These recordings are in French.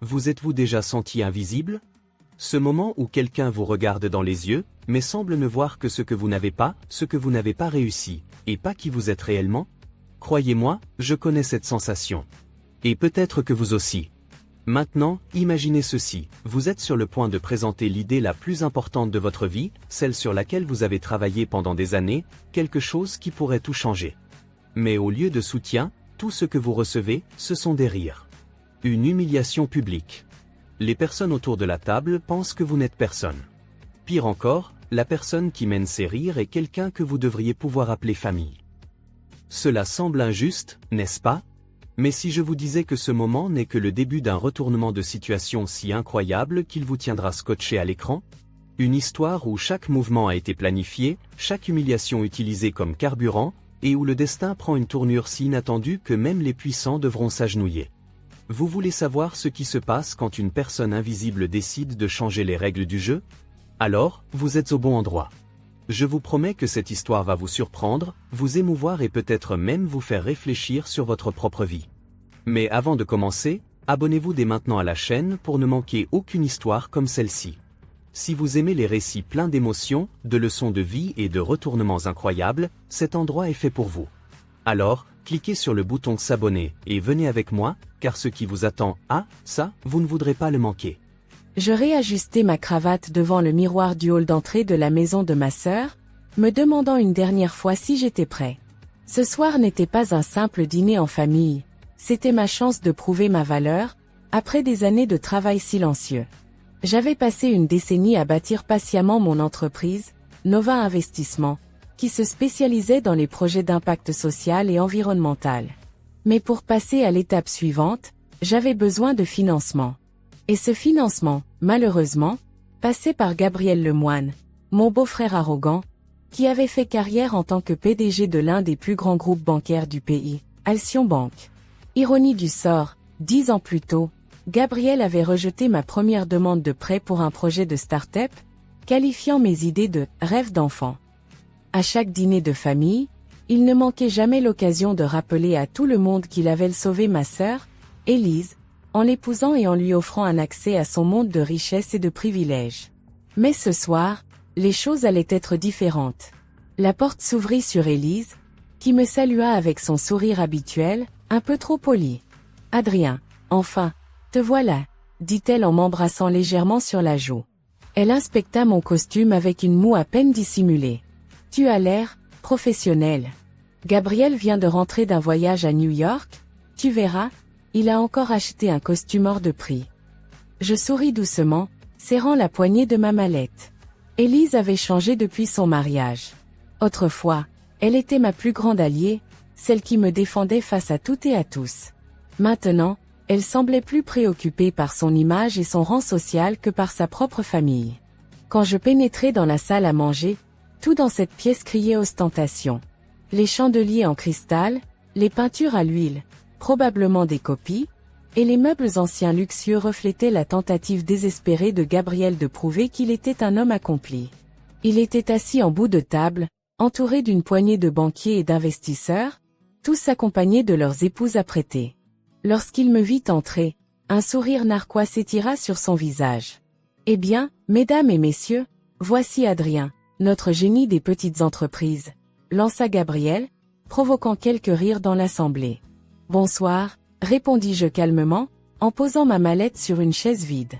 Vous êtes-vous déjà senti invisible? Ce moment où quelqu'un vous regarde dans les yeux, mais semble ne voir que ce que vous n'avez pas, ce que vous n'avez pas réussi, et pas qui vous êtes réellement? Croyez-moi, je connais cette sensation. Et peut-être que vous aussi. Maintenant, imaginez ceci, vous êtes sur le point de présenter l'idée la plus importante de votre vie, celle sur laquelle vous avez travaillé pendant des années, quelque chose qui pourrait tout changer. Mais au lieu de soutien, tout ce que vous recevez, ce sont des rires. Une humiliation publique. Les personnes autour de la table pensent que vous n'êtes personne. Pire encore, la personne qui mène ces rires est quelqu'un que vous devriez pouvoir appeler famille. Cela semble injuste, n'est-ce pas? Mais si je vous disais que ce moment n'est que le début d'un retournement de situation si incroyable qu'il vous tiendra scotché à l'écran? Une histoire où chaque mouvement a été planifié, chaque humiliation utilisée comme carburant, et où le destin prend une tournure si inattendue que même les puissants devront s'agenouiller. Vous voulez savoir ce qui se passe quand une personne invisible décide de changer les règles du jeu? Alors, vous êtes au bon endroit. Je vous promets que cette histoire va vous surprendre, vous émouvoir et peut-être même vous faire réfléchir sur votre propre vie. Mais avant de commencer, abonnez-vous dès maintenant à la chaîne pour ne manquer aucune histoire comme celle-ci. Si vous aimez les récits pleins d'émotions, de leçons de vie et de retournements incroyables, cet endroit est fait pour vous. Alors, cliquez sur le bouton s'abonner et venez avec moi, car ce qui vous attend, ça, vous ne voudrez pas le manquer. Je réajustai ma cravate devant le miroir du hall d'entrée de la maison de ma sœur, me demandant une dernière fois si j'étais prêt. Ce soir n'était pas un simple dîner en famille, c'était ma chance de prouver ma valeur, après des années de travail silencieux. J'avais passé une décennie à bâtir patiemment mon entreprise, Nova Investissement, qui se spécialisait dans les projets d'impact social et environnemental. Mais pour passer à l'étape suivante, j'avais besoin de financement. Et ce financement, malheureusement, passait par Gabriel Lemoine, mon beau-frère arrogant, qui avait fait carrière en tant que PDG de l'un des plus grands groupes bancaires du pays, Alcyon Bank. Ironie du sort, 10 ans plus tôt, Gabriel avait rejeté ma première demande de prêt pour un projet de start-up, qualifiant mes idées de « rêve d'enfant ». À chaque dîner de famille, il ne manquait jamais l'occasion de rappeler à tout le monde qu'il avait sauvé ma sœur, Élise, en l'épousant et en lui offrant un accès à son monde de richesse et de privilèges. Mais ce soir, les choses allaient être différentes. La porte s'ouvrit sur Élise, qui me salua avec son sourire habituel, un peu trop poli. « Adrien, enfin, te voilà », dit-elle en m'embrassant légèrement sur la joue. Elle inspecta mon costume avec une moue à peine dissimulée. « Tu as l'air professionnel. Gabriel vient de rentrer d'un voyage à New York, tu verras, il a encore acheté un costume hors de prix. » Je souris doucement, serrant la poignée de ma mallette. Élise avait changé depuis son mariage. Autrefois, elle était ma plus grande alliée, celle qui me défendait face à tout et à tous. Maintenant, elle semblait plus préoccupée par son image et son rang social que par sa propre famille. Quand je pénétrai dans la salle à manger, tout dans cette pièce criait ostentation. Les chandeliers en cristal, les peintures à l'huile, probablement des copies, et les meubles anciens luxueux reflétaient la tentative désespérée de Gabriel de prouver qu'il était un homme accompli. Il était assis en bout de table, entouré d'une poignée de banquiers et d'investisseurs, tous accompagnés de leurs épouses apprêtées. Lorsqu'il me vit entrer, un sourire narquois s'étira sur son visage. « Eh bien, mesdames et messieurs, voici Adrien, notre génie des petites entreprises », lança Gabriel, provoquant quelques rires dans l'assemblée. « Bonsoir », répondis-je calmement, en posant ma mallette sur une chaise vide.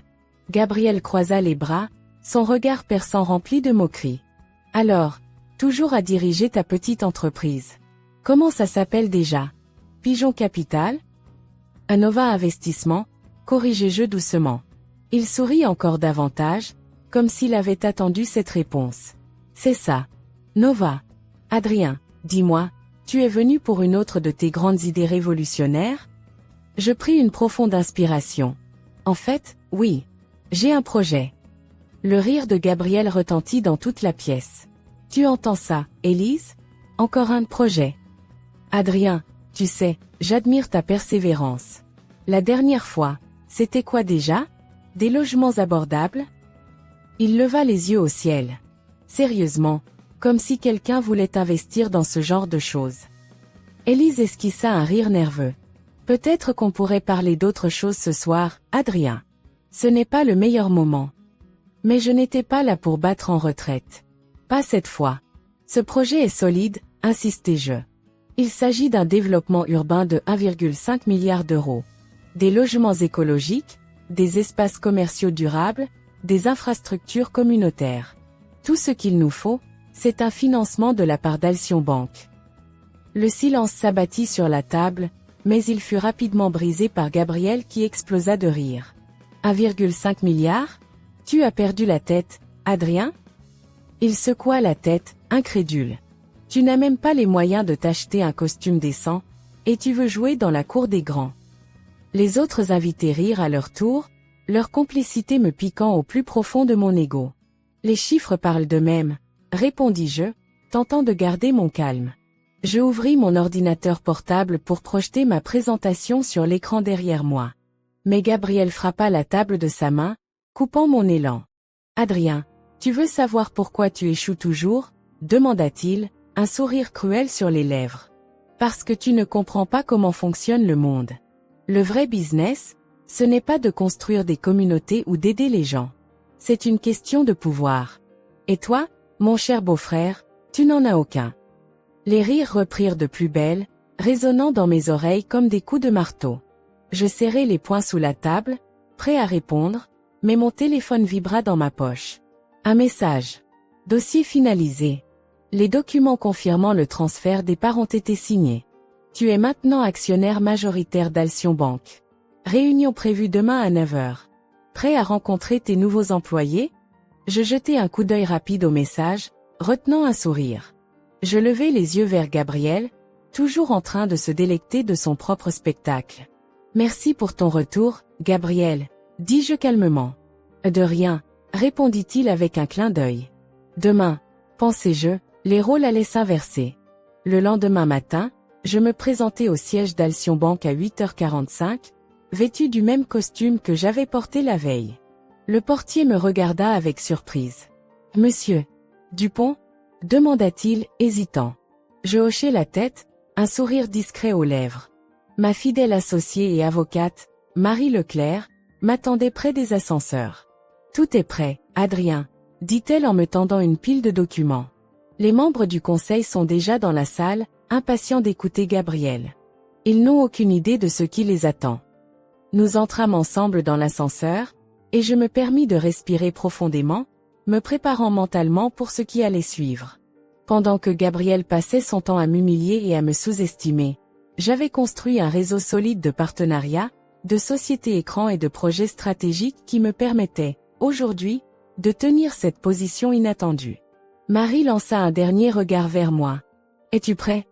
Gabriel croisa les bras, son regard perçant rempli de moquerie. « Alors, toujours à diriger ta petite entreprise. Comment ça s'appelle déjà? Pigeon Capital? Un Nova Investissement, corrigeai-je doucement. Il sourit encore davantage, comme s'il avait attendu cette réponse. C'est ça. Nova. Adrien, dis-moi, tu es venu pour une autre de tes grandes idées révolutionnaires? Je pris une profonde inspiration. En fait, oui. J'ai un projet. Le rire de Gabriel retentit dans toute la pièce. Tu entends ça, Élise? Encore un projet. Adrien, tu sais, j'admire ta persévérance. La dernière fois, c'était quoi déjà? Des logements abordables? Il leva les yeux au ciel. Sérieusement, comme si quelqu'un voulait investir dans ce genre de choses. Élise esquissa un rire nerveux. Peut-être qu'on pourrait parler d'autre chose ce soir, Adrien. Ce n'est pas le meilleur moment. Mais je n'étais pas là pour battre en retraite. Pas cette fois. Ce projet est solide, insistai-je. Il s'agit d'un développement urbain de 1,5 milliard d'euros. Des logements écologiques, des espaces commerciaux durables, des infrastructures communautaires. Tout ce qu'il nous faut, c'est un financement de la part d'Alcyon Bank. Le silence s'abattit sur la table, mais il fut rapidement brisé par Gabriel qui explosa de rire. 1,5 milliard ? Tu as perdu la tête, Adrien ? Il secoua la tête, incrédule. Tu n'as même pas les moyens de t'acheter un costume décent, et tu veux jouer dans la cour des grands. Les autres invités rirent à leur tour, leur complicité me piquant au plus profond de mon ego. Les chiffres parlent d'eux-mêmes, répondis-je, tentant de garder mon calme. Je ouvris mon ordinateur portable pour projeter ma présentation sur l'écran derrière moi. Mais Gabriel frappa la table de sa main, coupant mon élan. « Adrien, tu veux savoir pourquoi tu échoues toujours ?» demanda-t-il, un sourire cruel sur les lèvres. « Parce que tu ne comprends pas comment fonctionne le monde. Le vrai business, ce n'est pas de construire des communautés ou d'aider les gens. C'est une question de pouvoir. Et toi, mon cher beau-frère, tu n'en as aucun. » Les rires reprirent de plus belle, résonnant dans mes oreilles comme des coups de marteau. Je serrai les poings sous la table, prêt à répondre, mais mon téléphone vibra dans ma poche. Un message. Dossier finalisé. Les documents confirmant le transfert des parts ont été signés. Tu es maintenant actionnaire majoritaire d'Alcyon Bank. Réunion prévue demain à 9 h. Prêt à rencontrer tes nouveaux employés ? Je jetai un coup d'œil rapide au message, retenant un sourire. Je levai les yeux vers Gabriel, toujours en train de se délecter de son propre spectacle. « Merci pour ton retour, Gabriel, » dis-je calmement. « De rien, » répondit-il avec un clin d'œil. Demain, pensai-je, les rôles allaient s'inverser. Le lendemain matin, je me présentai au siège d'Alcyon Bank à 8h45, vêtu du même costume que j'avais porté la veille. Le portier me regarda avec surprise. « Monsieur Dupont ?» demanda-t-il, hésitant. Je hochai la tête, un sourire discret aux lèvres. Ma fidèle associée et avocate, Marie Leclerc, m'attendait près des ascenseurs. « Tout est prêt, Adrien », dit-elle en me tendant une pile de documents. Les membres du conseil sont déjà dans la salle, impatients d'écouter Gabriel. Ils n'ont aucune idée de ce qui les attend. Nous entrâmes ensemble dans l'ascenseur, et je me permis de respirer profondément, me préparant mentalement pour ce qui allait suivre. Pendant que Gabriel passait son temps à m'humilier et à me sous-estimer, j'avais construit un réseau solide de partenariats, de sociétés écrans et de projets stratégiques qui me permettaient, aujourd'hui, de tenir cette position inattendue. Marie lança un dernier regard vers moi. « Es-tu prêt ?»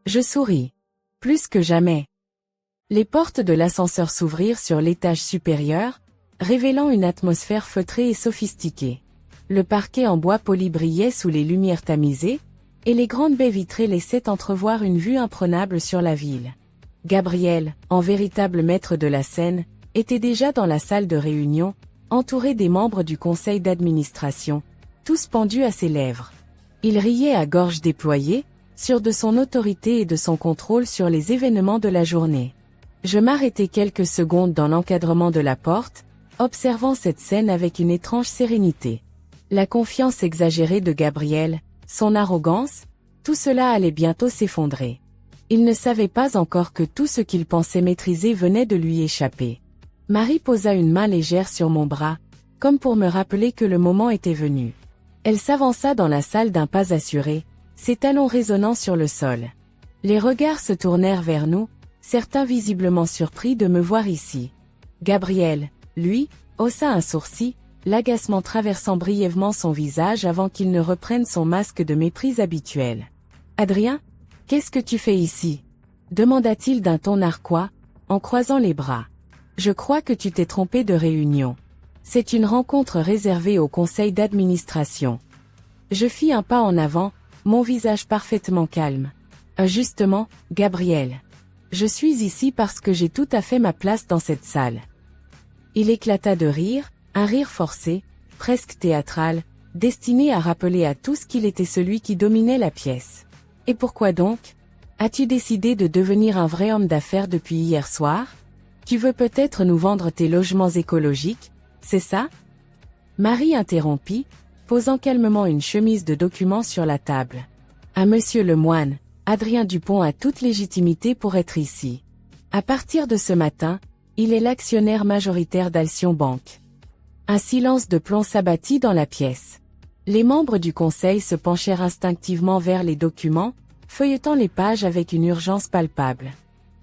Je souris. Plus que jamais. Les portes de l'ascenseur s'ouvrirent sur l'étage supérieur, révélant une atmosphère feutrée et sophistiquée. Le parquet en bois poli brillait sous les lumières tamisées, et les grandes baies vitrées laissaient entrevoir une vue imprenable sur la ville. Gabriel, en véritable maître de la scène, était déjà dans la salle de réunion, entouré des membres du conseil d'administration, tous pendus à ses lèvres. Il riait à gorge déployée, sûr de son autorité et de son contrôle sur les événements de la journée. Je m'arrêtai quelques secondes dans l'encadrement de la porte, observant cette scène avec une étrange sérénité. La confiance exagérée de Gabriel, son arrogance, tout cela allait bientôt s'effondrer. Il ne savait pas encore que tout ce qu'il pensait maîtriser venait de lui échapper. Marie posa une main légère sur mon bras, comme pour me rappeler que le moment était venu. Elle s'avança dans la salle d'un pas assuré, ses talons résonnant sur le sol. Les regards se tournèrent vers nous, certains visiblement surpris de me voir ici. Gabriel, lui, haussa un sourcil, l'agacement traversant brièvement son visage avant qu'il ne reprenne son masque de mépris habituel. « Adrien, qu'est-ce que tu fais ici ?» demanda-t-il d'un ton narquois, en croisant les bras. « Je crois que tu t'es trompé de réunion. C'est une rencontre réservée au conseil d'administration. » Je fis un pas en avant, mon visage parfaitement calme. « Justement, Gabriel. Je suis ici parce que j'ai tout à fait ma place dans cette salle. » Il éclata de rire, un rire forcé, presque théâtral, destiné à rappeler à tous qu'il était celui qui dominait la pièce. « Et pourquoi donc ?» As-tu décidé de devenir un vrai homme d'affaires depuis hier soir? Tu veux peut-être nous vendre tes logements écologiques, c'est ça? Marie interrompit, posant calmement une chemise de documents sur la table. À Monsieur le moine, Adrien Dupont a toute légitimité pour être ici. À partir de ce matin, il est l'actionnaire majoritaire d'Alcyon Bank. Un silence de plomb s'abattit dans la pièce. Les membres du conseil se penchèrent instinctivement vers les documents, feuilletant les pages avec une urgence palpable.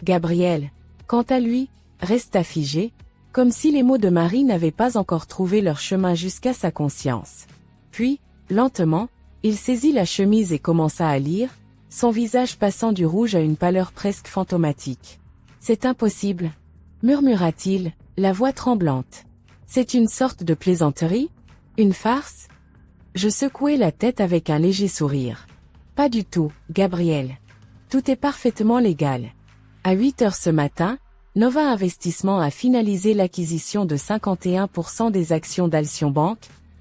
Gabriel, quant à lui, resta figé, comme si les mots de Marie n'avaient pas encore trouvé leur chemin jusqu'à sa conscience. Puis, lentement, il saisit la chemise et commença à lire, son visage passant du rouge à une pâleur presque fantomatique. « C'est impossible, » murmura-t-il, la voix tremblante. « C'est une sorte de plaisanterie? Une farce ?» Je secouai la tête avec un léger sourire. « Pas du tout, Gabriel. Tout est parfaitement légal. » À 8 heures ce matin, Nova Investissement a finalisé l'acquisition de 51% des actions d'Alcyon Bank,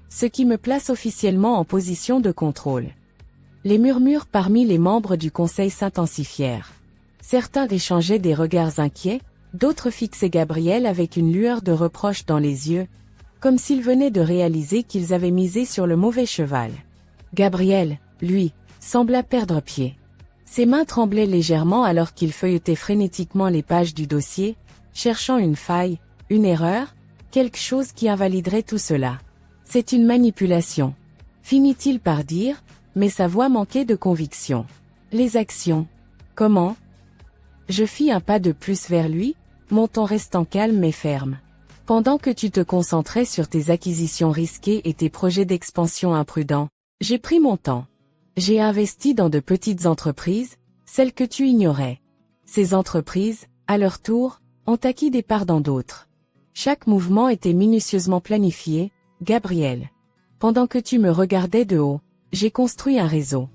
ce qui me place officiellement en position de contrôle. Les murmures parmi les membres du conseil s'intensifièrent. Certains échangeaient des regards inquiets, d'autres fixaient Gabriel avec une lueur de reproche dans les yeux, comme s'ils venaient de réaliser qu'ils avaient misé sur le mauvais cheval. Gabriel, lui, sembla perdre pied. Ses mains tremblaient légèrement alors qu'il feuilletait frénétiquement les pages du dossier, cherchant une faille, une erreur, quelque chose qui invaliderait tout cela. « C'est une manipulation », finit-il par dire, mais sa voix manquait de conviction. « Les actions. Comment ?» Je fis un pas de plus vers lui, mon ton restant calme mais ferme. « Pendant que tu te concentrais sur tes acquisitions risquées et tes projets d'expansion imprudents, j'ai pris mon temps. J'ai investi dans de petites entreprises, celles que tu ignorais. Ces entreprises, à leur tour, ont acquis des parts dans d'autres. Chaque mouvement était minutieusement planifié, Gabriel. Pendant que tu me regardais de haut, j'ai construit un réseau. »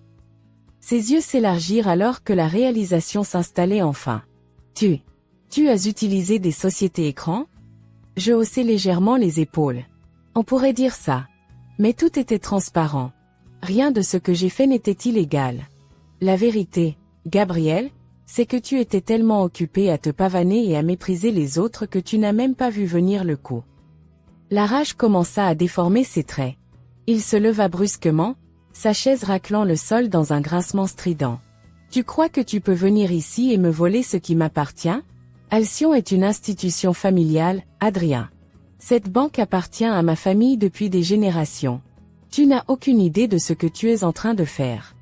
Ses yeux s'élargirent alors que la réalisation s'installait enfin. « Tu as utilisé des sociétés écrans ?» Je haussai légèrement les épaules. On pourrait dire ça. Mais tout était transparent. Rien de ce que j'ai fait n'était illégal. La vérité, Gabriel, c'est que tu étais tellement occupé à te pavaner et à mépriser les autres que tu n'as même pas vu venir le coup. La rage commença à déformer ses traits. Il se leva brusquement, sa chaise raclant le sol dans un grincement strident. « Tu crois que tu peux venir ici et me voler ce qui m'appartient? Alcyon est une institution familiale, Adrien. Cette banque appartient à ma famille depuis des générations. Tu n'as aucune idée de ce que tu es en train de faire. »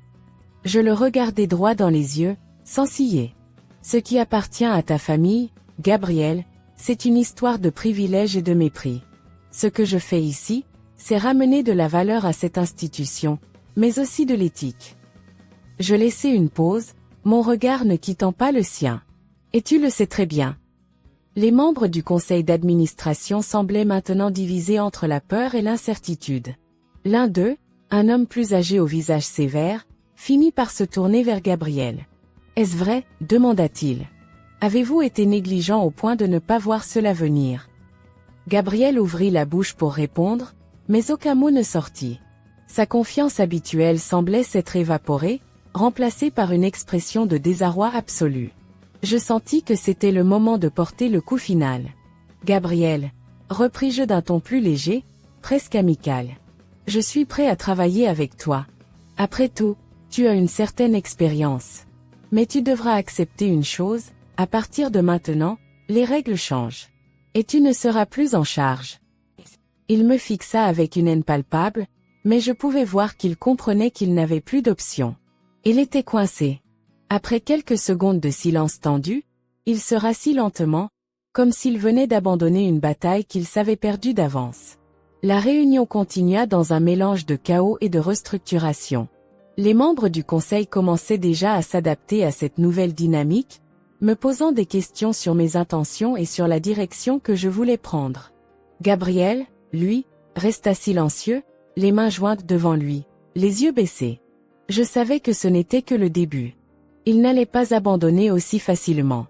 Je le regardai droit dans les yeux, sans ciller. « Ce qui appartient à ta famille, Gabriel, c'est une histoire de privilèges et de mépris. Ce que je fais ici, c'est ramener de la valeur à cette institution, mais aussi de l'éthique. » Je laissai une pause, mon regard ne quittant pas le sien. « Et tu le sais très bien. » Les membres du conseil d'administration semblaient maintenant divisés entre la peur et l'incertitude. L'un d'eux, un homme plus âgé au visage sévère, finit par se tourner vers Gabriel. « Est-ce vrai ?» demanda-t-il. « Avez-vous été négligent au point de ne pas voir cela venir ?» Gabriel ouvrit la bouche pour répondre, mais aucun mot ne sortit. Sa confiance habituelle semblait s'être évaporée, remplacée par une expression de désarroi absolu. Je sentis que c'était le moment de porter le coup final. « Gabriel, » repris-je d'un ton plus léger, presque amical. « Je suis prêt à travailler avec toi. Après tout, tu as une certaine expérience. Mais tu devras accepter une chose, à partir de maintenant, les règles changent. Et tu ne seras plus en charge. » Il me fixa avec une haine palpable, mais je pouvais voir qu'il comprenait qu'il n'avait plus d'option. Il était coincé. Après quelques secondes de silence tendu, il se rassit lentement, comme s'il venait d'abandonner une bataille qu'il savait perdue d'avance. La réunion continua dans un mélange de chaos et de restructuration. Les membres du conseil commençaient déjà à s'adapter à cette nouvelle dynamique, me posant des questions sur mes intentions et sur la direction que je voulais prendre. Gabriel, lui, resta silencieux, les mains jointes devant lui, les yeux baissés. Je savais que ce n'était que le début. Il n'allait pas abandonner aussi facilement.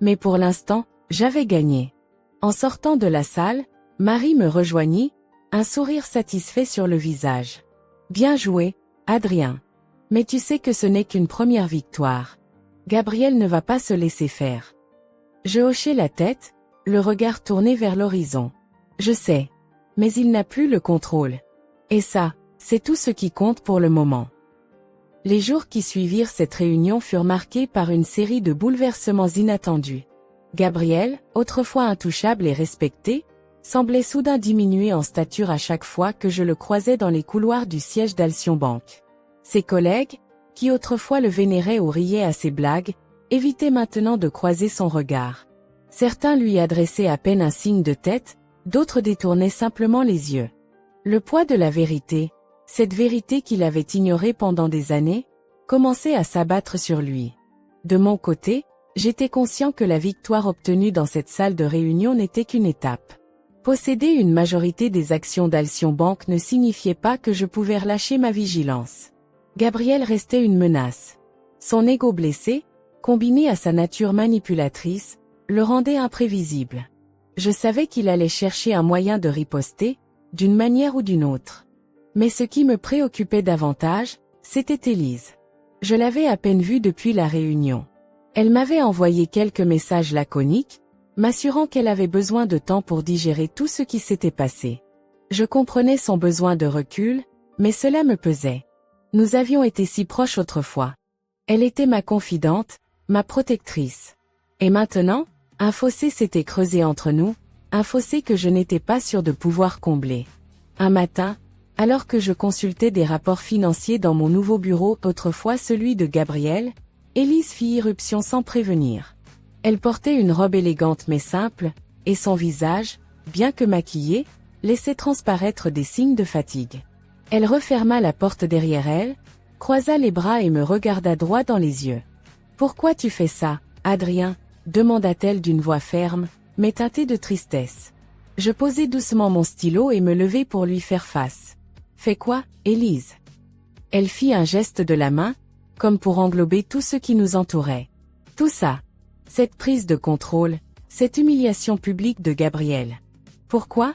Mais pour l'instant, j'avais gagné. En sortant de la salle, Marie me rejoignit, un sourire satisfait sur le visage. « Bien joué, Adrien. Mais tu sais que ce n'est qu'une première victoire. » Gabriel ne va pas se laisser faire. Je hochai la tête, le regard tourné vers l'horizon. Je sais. Mais il n'a plus le contrôle. Et ça, c'est tout ce qui compte pour le moment. Les jours qui suivirent cette réunion furent marqués par une série de bouleversements inattendus. Gabriel, autrefois intouchable et respecté, semblait soudain diminuer en stature à chaque fois que je le croisais dans les couloirs du siège d'Alcyon Bank. Ses collègues, qui autrefois le vénéraient ou riaient à ses blagues, évitaient maintenant de croiser son regard. Certains lui adressaient à peine un signe de tête, d'autres détournaient simplement les yeux. Le poids de la vérité, cette vérité qu'il avait ignorée pendant des années, commençait à s'abattre sur lui. De mon côté, j'étais conscient que la victoire obtenue dans cette salle de réunion n'était qu'une étape. Posséder une majorité des actions d'Alcyon Bank ne signifiait pas que je pouvais relâcher ma vigilance. Gabriel restait une menace. Son ego blessé, combiné à sa nature manipulatrice, le rendait imprévisible. Je savais qu'il allait chercher un moyen de riposter, d'une manière ou d'une autre. Mais ce qui me préoccupait davantage, c'était Élise. Je l'avais à peine vue depuis la réunion. Elle m'avait envoyé quelques messages laconiques, m'assurant qu'elle avait besoin de temps pour digérer tout ce qui s'était passé. Je comprenais son besoin de recul, mais cela me pesait. Nous avions été si proches autrefois. Elle était ma confidente, ma protectrice. Et maintenant, un fossé s'était creusé entre nous, un fossé que je n'étais pas sûr de pouvoir combler. Un matin, alors que je consultais des rapports financiers dans mon nouveau bureau, autrefois celui de Gabriel, Élise fit irruption sans prévenir. Elle portait une robe élégante mais simple, et son visage, bien que maquillé, laissait transparaître des signes de fatigue. Elle referma la porte derrière elle, croisa les bras et me regarda droit dans les yeux. « Pourquoi tu fais ça, Adrien ?» demanda-t-elle d'une voix ferme, mais teintée de tristesse. Je posai doucement mon stylo et me levai pour lui faire face. « Fais quoi, Élise ?» Elle fit un geste de la main, comme pour englober tout ce qui nous entourait. Tout ça. Cette prise de contrôle, cette humiliation publique de Gabriel. Pourquoi ?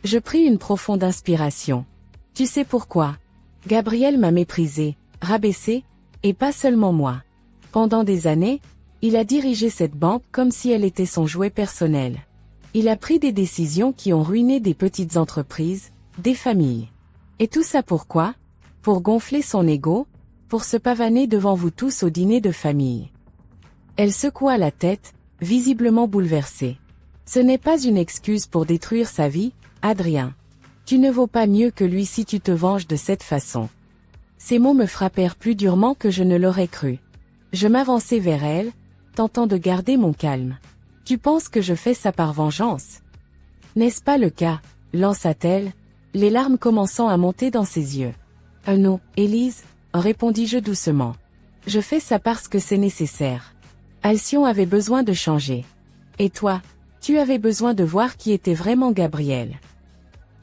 Je pris une profonde inspiration. Tu sais pourquoi ? Gabriel m'a méprisé, rabaissé, et pas seulement moi. Pendant des années, il a dirigé cette banque comme si elle était son jouet personnel. Il a pris des décisions qui ont ruiné des petites entreprises, des familles. Et tout ça pourquoi ? Pour gonfler son ego, pour se pavaner devant vous tous au dîner de famille. Elle secoua la tête, visiblement bouleversée. Ce n'est pas une excuse pour détruire sa vie, Adrien. Tu ne vaux pas mieux que lui si tu te venges de cette façon. Ces mots me frappèrent plus durement que je ne l'aurais cru. Je m'avançai vers elle, tentant de garder mon calme. Tu penses que je fais ça par vengeance ? N'est-ce pas le cas ? Lança-t-elle, les larmes commençant à monter dans ses yeux. Non, Élise, répondis-je doucement. Je fais ça parce que c'est nécessaire. Alcyon avait besoin de changer. Et toi, tu avais besoin de voir qui était vraiment Gabriel.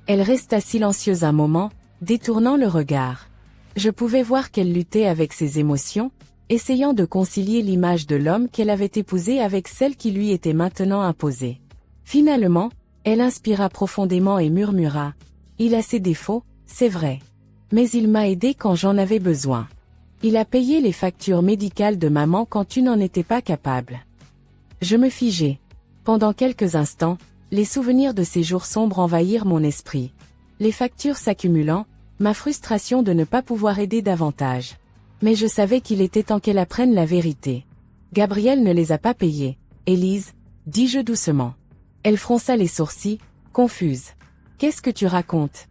Elle resta silencieuse un moment, détournant le regard. Je pouvais voir qu'elle luttait avec ses émotions, essayant de concilier l'image de l'homme qu'elle avait épousé avec celle qui lui était maintenant imposée. Finalement, elle inspira profondément et murmura « Il a ses défauts, c'est vrai. Mais il m'a aidé quand j'en avais besoin. Il a payé les factures médicales de maman quand tu n'en étais pas capable. » Je me figeai. Pendant quelques instants, les souvenirs de ces jours sombres envahirent mon esprit. Les factures s'accumulant, ma frustration de ne pas pouvoir aider davantage. Mais je savais qu'il était temps qu'elle apprenne la vérité. Gabriel ne les a pas payées, Élise, dis-je doucement. Elle fronça les sourcils, confuse. Qu'est-ce que tu racontes ?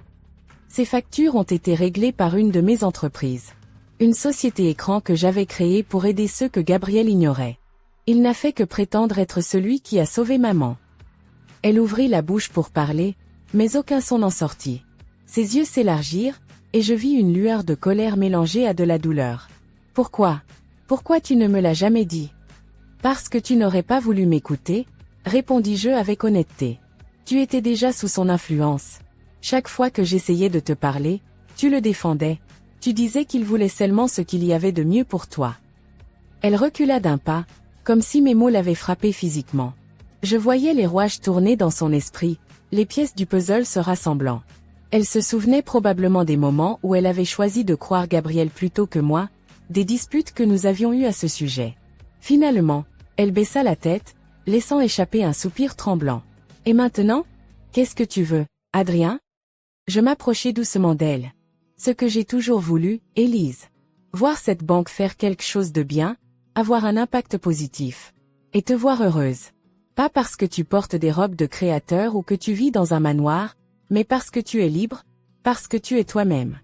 Ces factures ont été réglées par une de mes entreprises. Une société écran que j'avais créée pour aider ceux que Gabriel ignorait. Il n'a fait que prétendre être celui qui a sauvé maman. Elle ouvrit la bouche pour parler, mais aucun son n'en sortit. Ses yeux s'élargirent, et je vis une lueur de colère mélangée à de la douleur. Pourquoi ? Pourquoi tu ne me l'as jamais dit ? Parce que tu n'aurais pas voulu m'écouter, répondis-je avec honnêteté. Tu étais déjà sous son influence. Chaque fois que j'essayais de te parler, tu le défendais. Tu disais qu'il voulait seulement ce qu'il y avait de mieux pour toi. Elle recula d'un pas, comme si mes mots l'avaient frappée physiquement. Je voyais les rouages tourner dans son esprit, les pièces du puzzle se rassemblant. Elle se souvenait probablement des moments où elle avait choisi de croire Gabriel plutôt que moi, des disputes que nous avions eues à ce sujet. Finalement, elle baissa la tête, laissant échapper un soupir tremblant. Et maintenant? Qu'est-ce que tu veux, Adrien? Je m'approchai doucement d'elle. Ce que j'ai toujours voulu, Élise. Voir cette banque faire quelque chose de bien, avoir un impact positif. Et te voir heureuse. Pas parce que tu portes des robes de créateur ou que tu vis dans un manoir, mais parce que tu es libre, parce que tu es toi-même.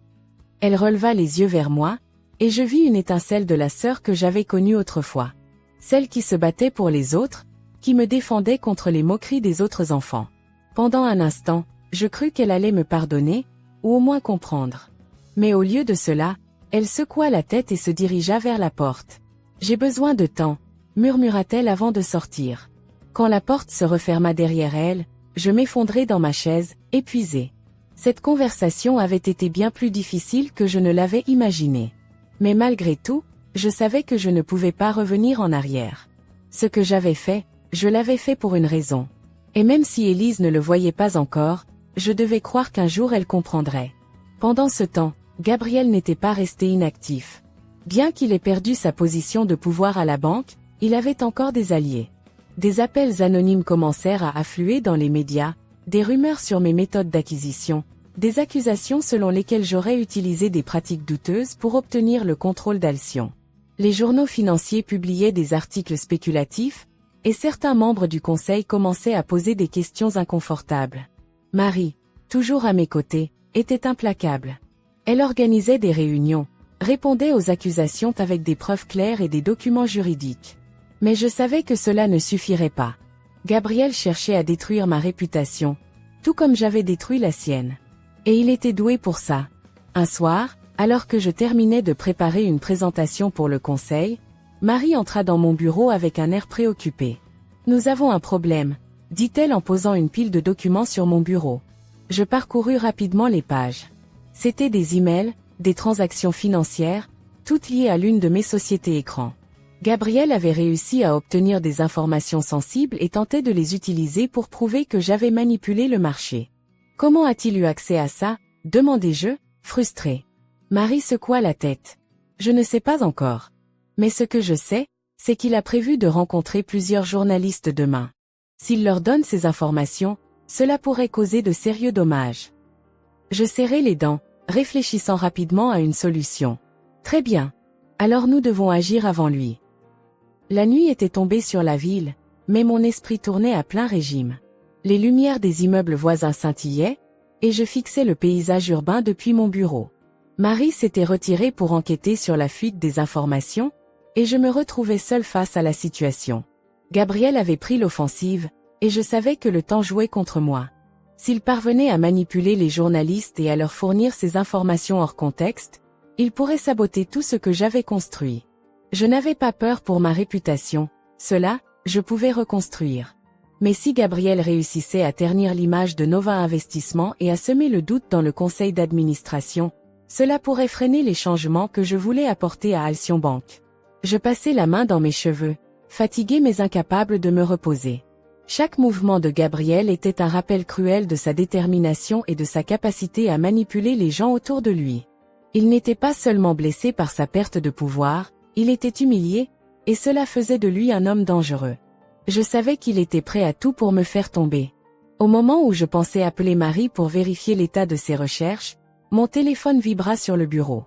Elle releva les yeux vers moi, et je vis une étincelle de la sœur que j'avais connue autrefois. Celle qui se battait pour les autres, qui me défendait contre les moqueries des autres enfants. Pendant un instant, je crus qu'elle allait me pardonner, ou au moins comprendre. Mais au lieu de cela, elle secoua la tête et se dirigea vers la porte. « J'ai besoin de temps », murmura-t-elle avant de sortir. Quand la porte se referma derrière elle, je m'effondrai dans ma chaise, épuisée. Cette conversation avait été bien plus difficile que je ne l'avais imaginé. Mais malgré tout, je savais que je ne pouvais pas revenir en arrière. Ce que j'avais fait, je l'avais fait pour une raison. Et même si Élise ne le voyait pas encore, je devais croire qu'un jour elle comprendrait. Pendant ce temps, Gabriel n'était pas resté inactif. Bien qu'il ait perdu sa position de pouvoir à la banque, il avait encore des alliés. Des appels anonymes commencèrent à affluer dans les médias, des rumeurs sur mes méthodes d'acquisition, des accusations selon lesquelles j'aurais utilisé des pratiques douteuses pour obtenir le contrôle d'Alcyon. Les journaux financiers publiaient des articles spéculatifs, et certains membres du conseil commençaient à poser des questions inconfortables. Marie, toujours à mes côtés, était implacable. Elle organisait des réunions, répondait aux accusations avec des preuves claires et des documents juridiques. Mais je savais que cela ne suffirait pas. Gabriel cherchait à détruire ma réputation, tout comme j'avais détruit la sienne. Et il était doué pour ça. Un soir, alors que je terminais de préparer une présentation pour le conseil, Marie entra dans mon bureau avec un air préoccupé. « Nous avons un problème », dit-elle en posant une pile de documents sur mon bureau. Je parcourus rapidement les pages. C'étaient des emails, des transactions financières, toutes liées à l'une de mes sociétés écrans. Gabriel avait réussi à obtenir des informations sensibles et tentait de les utiliser pour prouver que j'avais manipulé le marché. « Comment a-t-il eu accès à ça ?» demandai-je, frustré. Marie secoua la tête. « Je ne sais pas encore. Mais ce que je sais, c'est qu'il a prévu de rencontrer plusieurs journalistes demain. S'il leur donne ces informations, cela pourrait causer de sérieux dommages. » Je serrai les dents, réfléchissant rapidement à une solution. « Très bien. Alors nous devons agir avant lui. » La nuit était tombée sur la ville, mais mon esprit tournait à plein régime. Les lumières des immeubles voisins scintillaient, et je fixais le paysage urbain depuis mon bureau. Marie s'était retirée pour enquêter sur la fuite des informations, et je me retrouvais seul face à la situation. Gabriel avait pris l'offensive, et je savais que le temps jouait contre moi. S'il parvenait à manipuler les journalistes et à leur fournir ces informations hors contexte, il pourrait saboter tout ce que j'avais construit. Je n'avais pas peur pour ma réputation, cela, je pouvais reconstruire. Mais si Gabriel réussissait à ternir l'image de Nova Investissement et à semer le doute dans le conseil d'administration, cela pourrait freiner les changements que je voulais apporter à Alcyon Bank. Je passai la main dans mes cheveux, fatigué mais incapable de me reposer. Chaque mouvement de Gabriel était un rappel cruel de sa détermination et de sa capacité à manipuler les gens autour de lui. Il n'était pas seulement blessé par sa perte de pouvoir, il était humilié, et cela faisait de lui un homme dangereux. Je savais qu'il était prêt à tout pour me faire tomber. Au moment où je pensais appeler Marie pour vérifier l'état de ses recherches, mon téléphone vibra sur le bureau.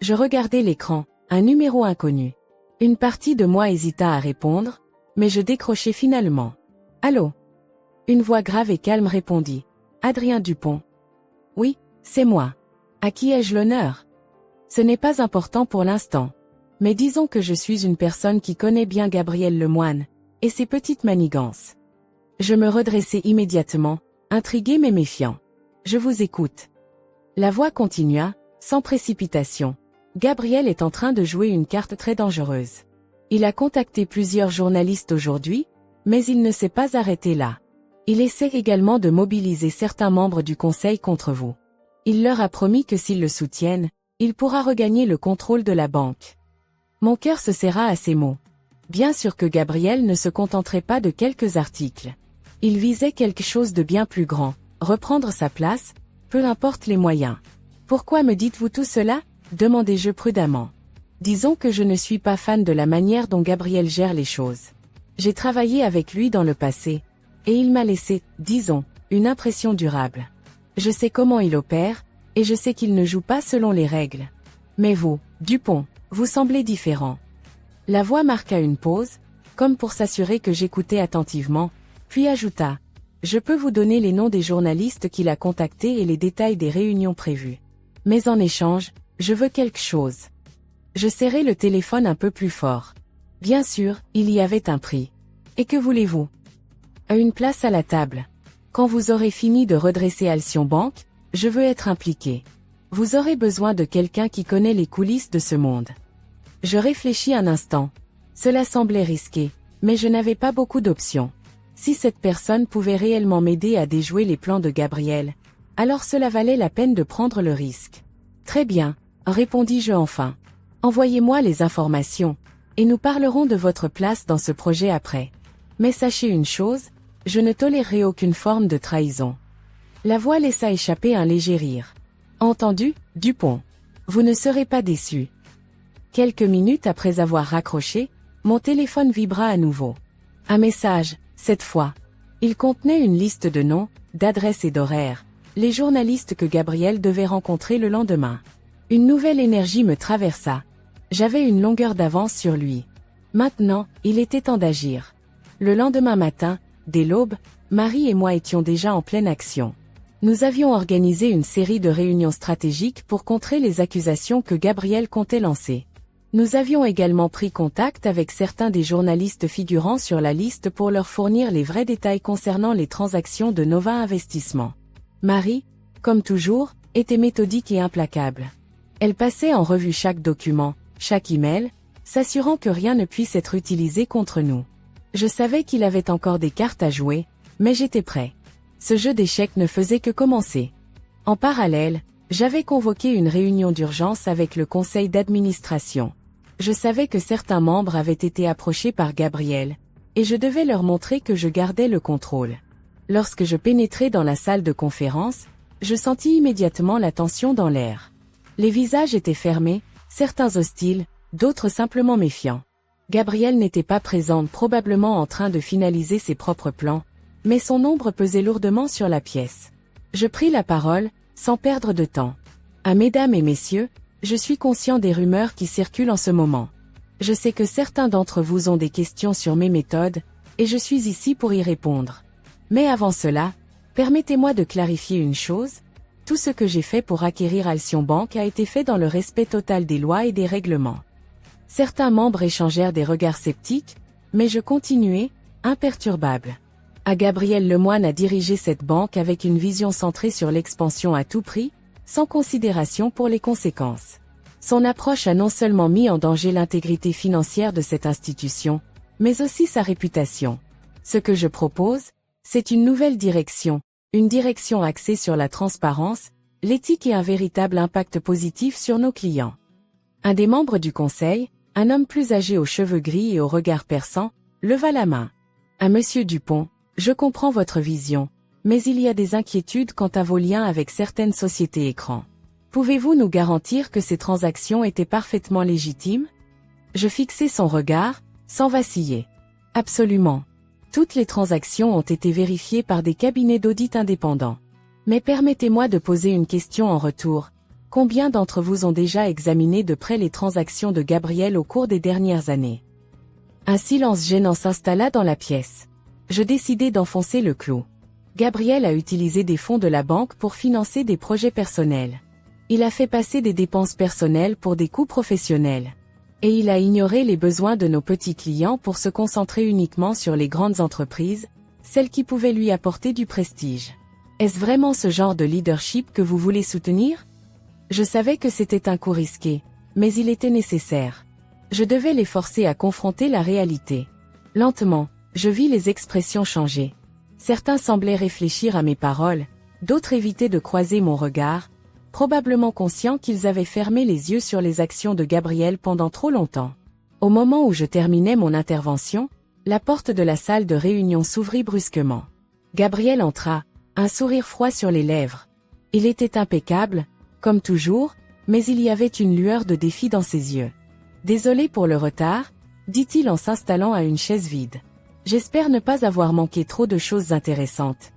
Je regardai l'écran, un numéro inconnu. Une partie de moi hésita à répondre, mais je décrochai finalement. « Allô ?» Une voix grave et calme répondit. « Adrien Dupont. »« Oui, c'est moi. À qui ai-je l'honneur ?»« Ce n'est pas important pour l'instant. Mais disons que je suis une personne qui connaît bien Gabriel Lemoine, et ses petites manigances. » Je me redressai immédiatement, intrigué mais méfiant. « Je vous écoute. » La voix continua, sans précipitation. « Gabriel est en train de jouer une carte très dangereuse. Il a contacté plusieurs journalistes aujourd'hui, mais il ne s'est pas arrêté là. Il essaie également de mobiliser certains membres du conseil contre vous. Il leur a promis que s'ils le soutiennent, il pourra regagner le contrôle de la banque. » Mon cœur se serra à ces mots. Bien sûr que Gabriel ne se contenterait pas de quelques articles. Il visait quelque chose de bien plus grand, reprendre sa place, peu importe les moyens. « Pourquoi me dites-vous tout cela ?» demandai-je prudemment. Disons que je ne suis pas fan de la manière dont Gabriel gère les choses. J'ai travaillé avec lui dans le passé, et il m'a laissé, disons, une impression durable. Je sais comment il opère, et je sais qu'il ne joue pas selon les règles. Mais vous, Dupont, vous semblez différent. La voix marqua une pause, comme pour s'assurer que j'écoutais attentivement, puis ajouta « Je peux vous donner les noms des journalistes qu'il a contactés et les détails des réunions prévues. Mais en échange, je veux quelque chose. » Je serrai le téléphone un peu plus fort. Bien sûr, il y avait un prix. Et que voulez-vous? Une place à la table. Quand vous aurez fini de redresser Alcyon Bank, je veux être impliqué. Vous aurez besoin de quelqu'un qui connaît les coulisses de ce monde. Je réfléchis un instant. Cela semblait risqué, mais je n'avais pas beaucoup d'options. Si cette personne pouvait réellement m'aider à déjouer les plans de Gabriel, alors cela valait la peine de prendre le risque. Très bien, répondis-je enfin. Envoyez-moi les informations, et nous parlerons de votre place dans ce projet après. Mais sachez une chose, je ne tolérerai aucune forme de trahison. La voix laissa échapper un léger rire. Entendu, Dupont. Vous ne serez pas déçu. Quelques minutes après avoir raccroché, mon téléphone vibra à nouveau. Un message, cette fois. Il contenait une liste de noms, d'adresses et d'horaires, les journalistes que Gabriel devait rencontrer le lendemain. Une nouvelle énergie me traversa. J'avais une longueur d'avance sur lui. Maintenant, il était temps d'agir. Le lendemain matin, dès l'aube, Marie et moi étions déjà en pleine action. Nous avions organisé une série de réunions stratégiques pour contrer les accusations que Gabriel comptait lancer. Nous avions également pris contact avec certains des journalistes figurant sur la liste pour leur fournir les vrais détails concernant les transactions de Nova Investissement. Marie, comme toujours, était méthodique et implacable. Elle passait en revue chaque document, chaque email, s'assurant que rien ne puisse être utilisé contre nous. Je savais qu'il avait encore des cartes à jouer, mais j'étais prêt. Ce jeu d'échecs ne faisait que commencer. En parallèle, j'avais convoqué une réunion d'urgence avec le conseil d'administration. Je savais que certains membres avaient été approchés par Gabriel, et je devais leur montrer que je gardais le contrôle. Lorsque je pénétrai dans la salle de conférence, je sentis immédiatement la tension dans l'air. Les visages étaient fermés, certains hostiles, d'autres simplement méfiants. Gabriel n'était pas présent, probablement en train de finaliser ses propres plans, mais son ombre pesait lourdement sur la pièce. Je pris la parole, sans perdre de temps. Mesdames et messieurs, je suis conscient des rumeurs qui circulent en ce moment. Je sais que certains d'entre vous ont des questions sur mes méthodes, et je suis ici pour y répondre. Mais avant cela, permettez-moi de clarifier une chose. Tout ce que j'ai fait pour acquérir Alcyon Bank a été fait dans le respect total des lois et des règlements. Certains membres échangèrent des regards sceptiques, mais je continuai, imperturbable. Gabriel Lemoine a dirigé cette banque avec une vision centrée sur l'expansion à tout prix, sans considération pour les conséquences. Son approche a non seulement mis en danger l'intégrité financière de cette institution, mais aussi sa réputation. Ce que je propose, c'est une nouvelle direction, une direction axée sur la transparence, l'éthique et un véritable impact positif sur nos clients. Un des membres du conseil, un homme plus âgé aux cheveux gris et au regard perçant, leva la main. Monsieur Dupont, je comprends votre vision, mais il y a des inquiétudes quant à vos liens avec certaines sociétés écrans. Pouvez-vous nous garantir que ces transactions étaient parfaitement légitimes? Je fixai son regard, sans vaciller. Absolument. Toutes les transactions ont été vérifiées par des cabinets d'audit indépendants. Mais permettez-moi de poser une question en retour. Combien d'entre vous ont déjà examiné de près les transactions de Gabriel au cours des dernières années? Un silence gênant s'installa dans la pièce. Je décidai d'enfoncer le clou. Gabriel a utilisé des fonds de la banque pour financer des projets personnels. Il a fait passer des dépenses personnelles pour des coûts professionnels. Et il a ignoré les besoins de nos petits clients pour se concentrer uniquement sur les grandes entreprises, celles qui pouvaient lui apporter du prestige. Est-ce vraiment ce genre de leadership que vous voulez soutenir? Je savais que c'était un coup risqué, mais il était nécessaire. Je devais les forcer à confronter la réalité. Lentement, je vis les expressions changer. Certains semblaient réfléchir à mes paroles, d'autres évitaient de croiser mon regard, probablement conscients qu'ils avaient fermé les yeux sur les actions de Gabriel pendant trop longtemps. Au moment où je terminais mon intervention, la porte de la salle de réunion s'ouvrit brusquement. Gabriel entra, un sourire froid sur les lèvres. Il était impeccable, comme toujours, mais il y avait une lueur de défi dans ses yeux. Désolé pour le retard, dit-il en s'installant à une chaise vide. J'espère ne pas avoir manqué trop de choses intéressantes.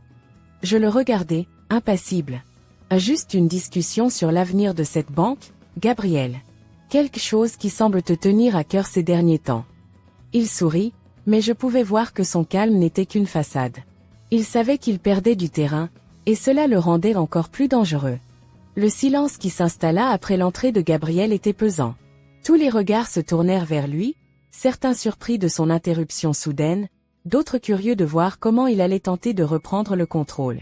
Je le regardais, impassible. Juste une discussion sur l'avenir de cette banque, Gabriel. Quelque chose qui semble te tenir à cœur ces derniers temps. Il sourit, mais je pouvais voir que son calme n'était qu'une façade. Il savait qu'il perdait du terrain, et cela le rendait encore plus dangereux. Le silence qui s'installa après l'entrée de Gabriel était pesant. Tous les regards se tournèrent vers lui, certains surpris de son interruption soudaine, d'autres curieux de voir comment il allait tenter de reprendre le contrôle.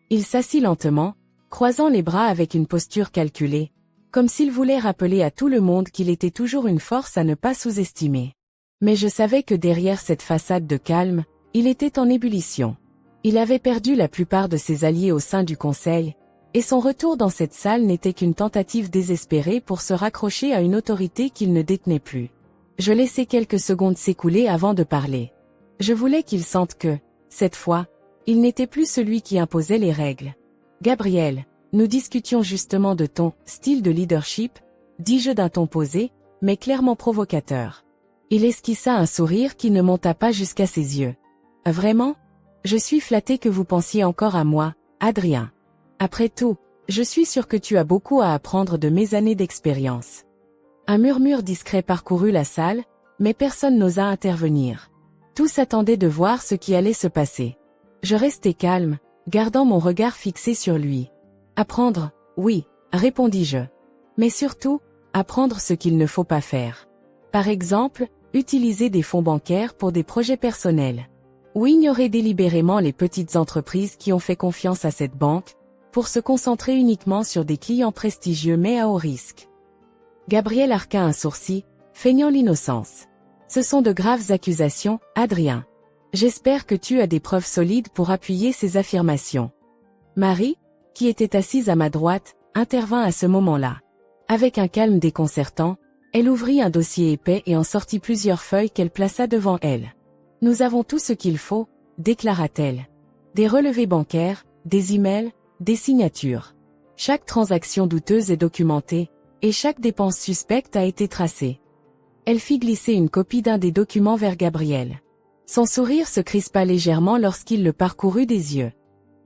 Il s'assit lentement, croisant les bras avec une posture calculée, comme s'il voulait rappeler à tout le monde qu'il était toujours une force à ne pas sous-estimer. Mais je savais que derrière cette façade de calme, il était en ébullition. Il avait perdu la plupart de ses alliés au sein du conseil, et son retour dans cette salle n'était qu'une tentative désespérée pour se raccrocher à une autorité qu'il ne détenait plus. Je laissai quelques secondes s'écouler avant de parler. Je voulais qu'il sente que, cette fois, il n'était plus celui qui imposait les règles. Gabriel, nous discutions justement de ton style de leadership, dis-je d'un ton posé, mais clairement provocateur. Il esquissa un sourire qui ne monta pas jusqu'à ses yeux. Vraiment? Je suis flatté que vous pensiez encore à moi, Adrien. Après tout, je suis sûr que tu as beaucoup à apprendre de mes années d'expérience. Un murmure discret parcourut la salle, mais personne n'osa intervenir. Tous attendaient de voir ce qui allait se passer. Je restai calme, gardant mon regard fixé sur lui. Apprendre, oui, répondis-je. Mais surtout, apprendre ce qu'il ne faut pas faire. Par exemple, utiliser des fonds bancaires pour des projets personnels. Ou ignorer délibérément les petites entreprises qui ont fait confiance à cette banque, pour se concentrer uniquement sur des clients prestigieux mais à haut risque. Gabriel arqua un sourcil, feignant l'innocence. Ce sont de graves accusations, Adrien. J'espère que tu as des preuves solides pour appuyer ces affirmations. Marie, qui était assise à ma droite, intervint à ce moment-là. Avec un calme déconcertant, elle ouvrit un dossier épais et en sortit plusieurs feuilles qu'elle plaça devant elle. Nous avons tout ce qu'il faut, déclara-t-elle. Des relevés bancaires, des emails, des signatures. Chaque transaction douteuse est documentée, et chaque dépense suspecte a été tracée. Elle fit glisser une copie d'un des documents vers Gabriel. Son sourire se crispa légèrement lorsqu'il le parcourut des yeux.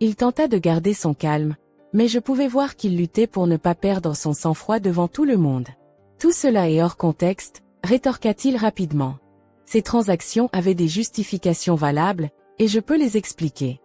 Il tenta de garder son calme, mais je pouvais voir qu'il luttait pour ne pas perdre son sang-froid devant tout le monde. Tout cela est hors contexte, rétorqua-t-il rapidement. Ces transactions avaient des justifications valables, et je peux les expliquer.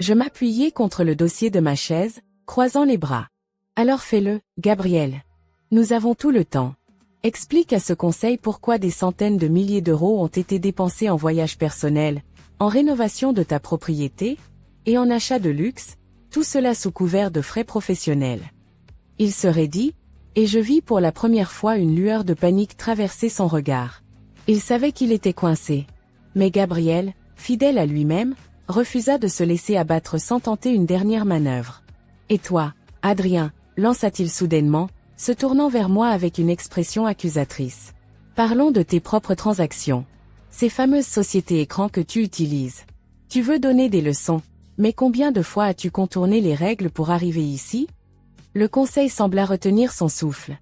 Je m'appuyai contre le dossier de ma chaise, croisant les bras. Alors fais-le, Gabriel. Nous avons tout le temps. Explique à ce conseil pourquoi des centaines de milliers d'euros ont été dépensés en voyages personnels, en rénovation de ta propriété, et en achat de luxe, tout cela sous couvert de frais professionnels. Il se raidit, et je vis pour la première fois une lueur de panique traverser son regard. Il savait qu'il était coincé. Mais Gabriel, fidèle à lui-même, refusa de se laisser abattre sans tenter une dernière manœuvre. Et toi, Adrien, lança-t-il soudainement, se tournant vers moi avec une expression accusatrice. Parlons de tes propres transactions. Ces fameuses sociétés écrans que tu utilises. Tu veux donner des leçons, mais combien de fois as-tu contourné les règles pour arriver ici? Le conseil sembla retenir son souffle.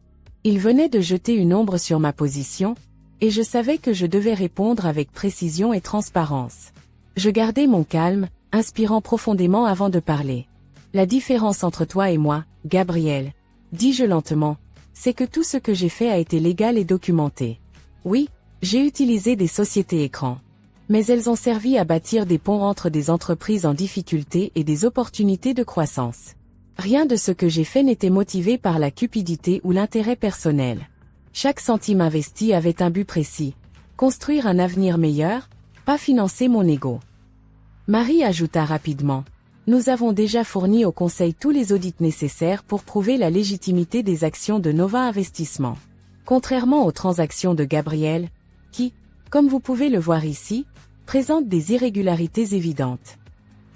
Il venait de jeter une ombre sur ma position, et je savais que je devais répondre avec précision et transparence. Je gardai mon calme, inspirant profondément avant de parler. La différence entre toi et moi, Gabriel, dis-je lentement, c'est que tout ce que j'ai fait a été légal et documenté. Oui, j'ai utilisé des sociétés écrans. Mais elles ont servi à bâtir des ponts entre des entreprises en difficulté et des opportunités de croissance. Rien de ce que j'ai fait n'était motivé par la cupidité ou l'intérêt personnel. Chaque centime investi avait un but précis. Construire un avenir meilleur, pas financer mon ego. Marie ajouta rapidement. Nous avons déjà fourni au Conseil tous les audits nécessaires pour prouver la légitimité des actions de Nova Investissement. Contrairement aux transactions de Gabriel, qui, comme vous pouvez le voir ici, présentent des irrégularités évidentes.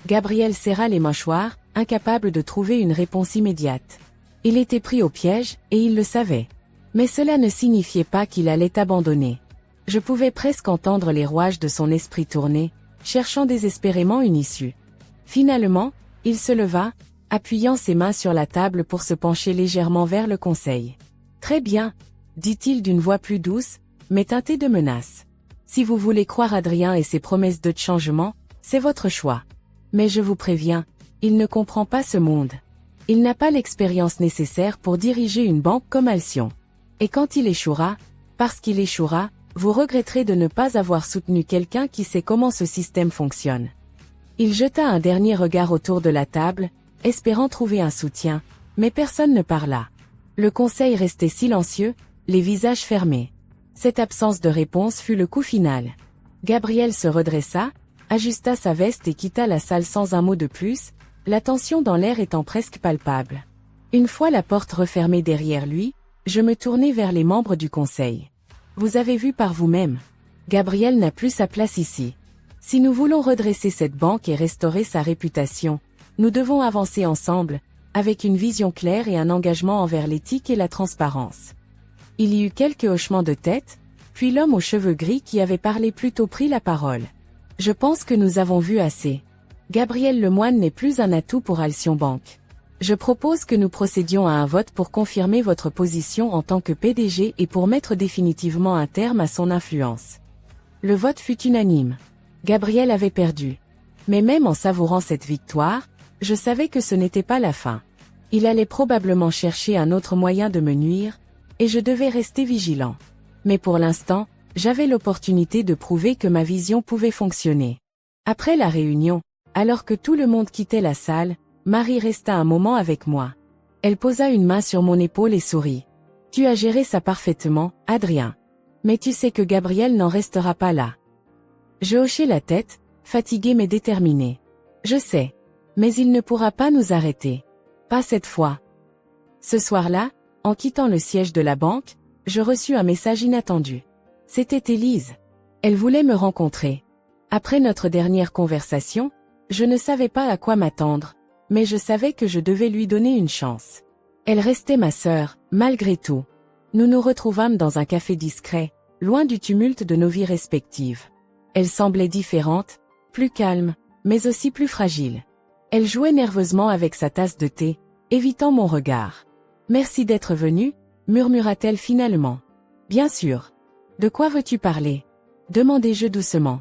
Gabriel serra les mâchoires, incapable de trouver une réponse immédiate. Il était pris au piège, et il le savait. Mais cela ne signifiait pas qu'il allait abandonner. Je pouvais presque entendre les rouages de son esprit tourner, cherchant désespérément une issue. Finalement, il se leva, appuyant ses mains sur la table pour se pencher légèrement vers le conseil. Très bien. dit-il d'une voix plus douce, mais teintée de menace. Si vous voulez croire Adrien et ses promesses de changement, c'est votre choix. Mais je vous préviens, il ne comprend pas ce monde. Il n'a pas l'expérience nécessaire pour diriger une banque comme Alcyon. Et quand il échouera, parce qu'il échouera, vous regretterez de ne pas avoir soutenu quelqu'un qui sait comment ce système fonctionne. Il jeta un dernier regard autour de la table, espérant trouver un soutien, mais personne ne parla. Le conseil restait silencieux, les visages fermés. Cette absence de réponse fut le coup final. Gabriel se redressa, ajusta sa veste et quitta la salle sans un mot de plus, la tension dans l'air étant presque palpable. Une fois la porte refermée derrière lui, je me tournai vers les membres du conseil. Vous avez vu par vous-même. Gabriel n'a plus sa place ici. Si nous voulons redresser cette banque et restaurer sa réputation, nous devons avancer ensemble, avec une vision claire et un engagement envers l'éthique et la transparence. Il y eut quelques hochements de tête, puis l'homme aux cheveux gris qui avait parlé plus tôt prit la parole. Je pense que nous avons vu assez. Gabriel Lemoine n'est plus un atout pour Alcyon Bank. Je propose que nous procédions à un vote pour confirmer votre position en tant que PDG et pour mettre définitivement un terme à son influence. Le vote fut unanime. Gabriel avait perdu. Mais même en savourant cette victoire, je savais que ce n'était pas la fin. Il allait probablement chercher un autre moyen de me nuire, et je devais rester vigilant. Mais pour l'instant, j'avais l'opportunité de prouver que ma vision pouvait fonctionner. Après la réunion, alors que tout le monde quittait la salle, Marie resta un moment avec moi. Elle posa une main sur mon épaule et sourit. « Tu as géré ça parfaitement, Adrien. Mais tu sais que Gabriel n'en restera pas là. » Je hochai la tête, fatigué mais déterminé. « Je sais. Mais il ne pourra pas nous arrêter. Pas cette fois. » Ce soir-là, en quittant le siège de la banque, je reçus un message inattendu. C'était Élise. Elle voulait me rencontrer. Après notre dernière conversation, je ne savais pas à quoi m'attendre, mais je savais que je devais lui donner une chance. Elle restait ma sœur, malgré tout. Nous nous retrouvâmes dans un café discret, loin du tumulte de nos vies respectives. Elle semblait différente, plus calme, mais aussi plus fragile. Elle jouait nerveusement avec sa tasse de thé, évitant mon regard. « Merci d'être venue » murmura-t-elle finalement. « Bien sûr. De quoi veux-tu parler » demandai-je doucement.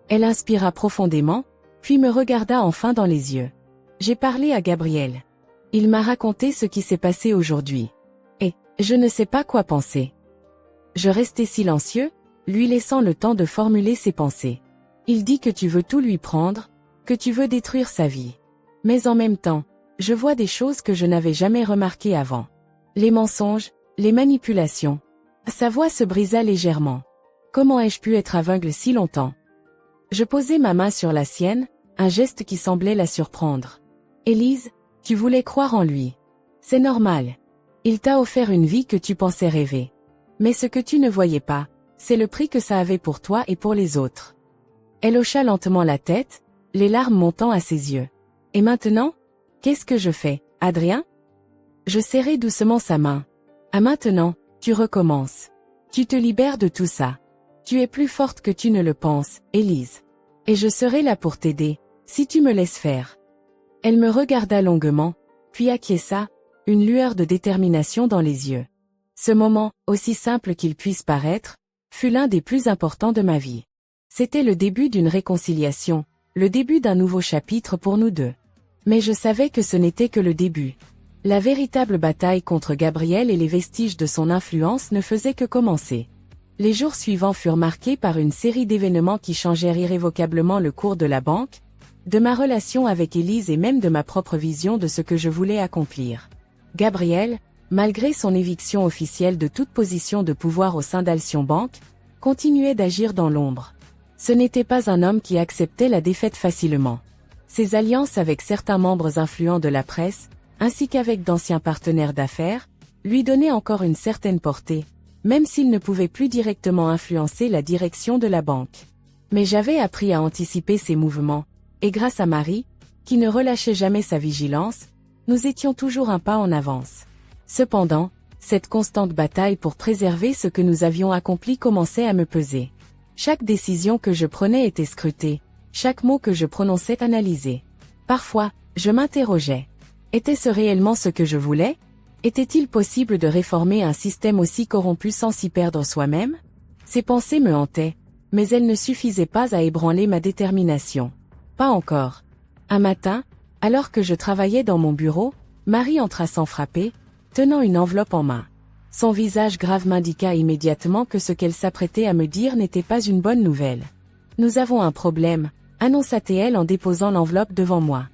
Elle inspira profondément, puis me regarda enfin dans les yeux. J'ai parlé à Gabriel. Il m'a raconté ce qui s'est passé aujourd'hui. Et, je ne sais pas quoi penser. Je restai silencieux, lui laissant le temps de formuler ses pensées. Il dit que tu veux tout lui prendre, que tu veux détruire sa vie. Mais en même temps, je vois des choses que je n'avais jamais remarquées avant. Les mensonges, les manipulations. Sa voix se brisa légèrement. Comment ai-je pu être aveugle si longtemps? Je posai ma main sur la sienne, un geste qui semblait la surprendre. Élise, tu voulais croire en lui. C'est normal. Il t'a offert une vie que tu pensais rêver. Mais ce que tu ne voyais pas, c'est le prix que ça avait pour toi et pour les autres. Elle hocha lentement la tête, les larmes montant à ses yeux. Et maintenant? Qu'est-ce que je fais, Adrien? Je serrai doucement sa main. À maintenant, tu recommences. Tu te libères de tout ça. Tu es plus forte que tu ne le penses, Élise. Et je serai là pour t'aider, si tu me laisses faire. Elle me regarda longuement, puis acquiesça, une lueur de détermination dans les yeux. Ce moment, aussi simple qu'il puisse paraître, fut l'un des plus importants de ma vie. C'était le début d'une réconciliation, le début d'un nouveau chapitre pour nous deux. Mais je savais que ce n'était que le début. La véritable bataille contre Gabriel et les vestiges de son influence ne faisaient que commencer. Les jours suivants furent marqués par une série d'événements qui changèrent irrévocablement le cours de la banque, de ma relation avec Élise et même de ma propre vision de ce que je voulais accomplir. Gabriel, malgré son éviction officielle de toute position de pouvoir au sein d'Alcyon Bank, continuait d'agir dans l'ombre. Ce n'était pas un homme qui acceptait la défaite facilement. Ses alliances avec certains membres influents de la presse, ainsi qu'avec d'anciens partenaires d'affaires, lui donnaient encore une certaine portée, même s'il ne pouvait plus directement influencer la direction de la banque. Mais j'avais appris à anticiper ces mouvements, et grâce à Marie, qui ne relâchait jamais sa vigilance, nous étions toujours un pas en avance. Cependant, cette constante bataille pour préserver ce que nous avions accompli commençait à me peser. Chaque décision que je prenais était scrutée, chaque mot que je prononçais analysé. Parfois, je m'interrogeais. Était-ce réellement ce que je voulais? Était-il possible de réformer un système aussi corrompu sans s'y perdre soi-même? Ces pensées me hantaient, mais elles ne suffisaient pas à ébranler ma détermination. Pas encore. Un matin, alors que je travaillais dans mon bureau, Marie entra sans frapper, tenant une enveloppe en main. Son visage grave m'indiqua immédiatement que ce qu'elle s'apprêtait à me dire n'était pas une bonne nouvelle. « Nous avons un problème », annonça-t-elle en déposant l'enveloppe devant moi.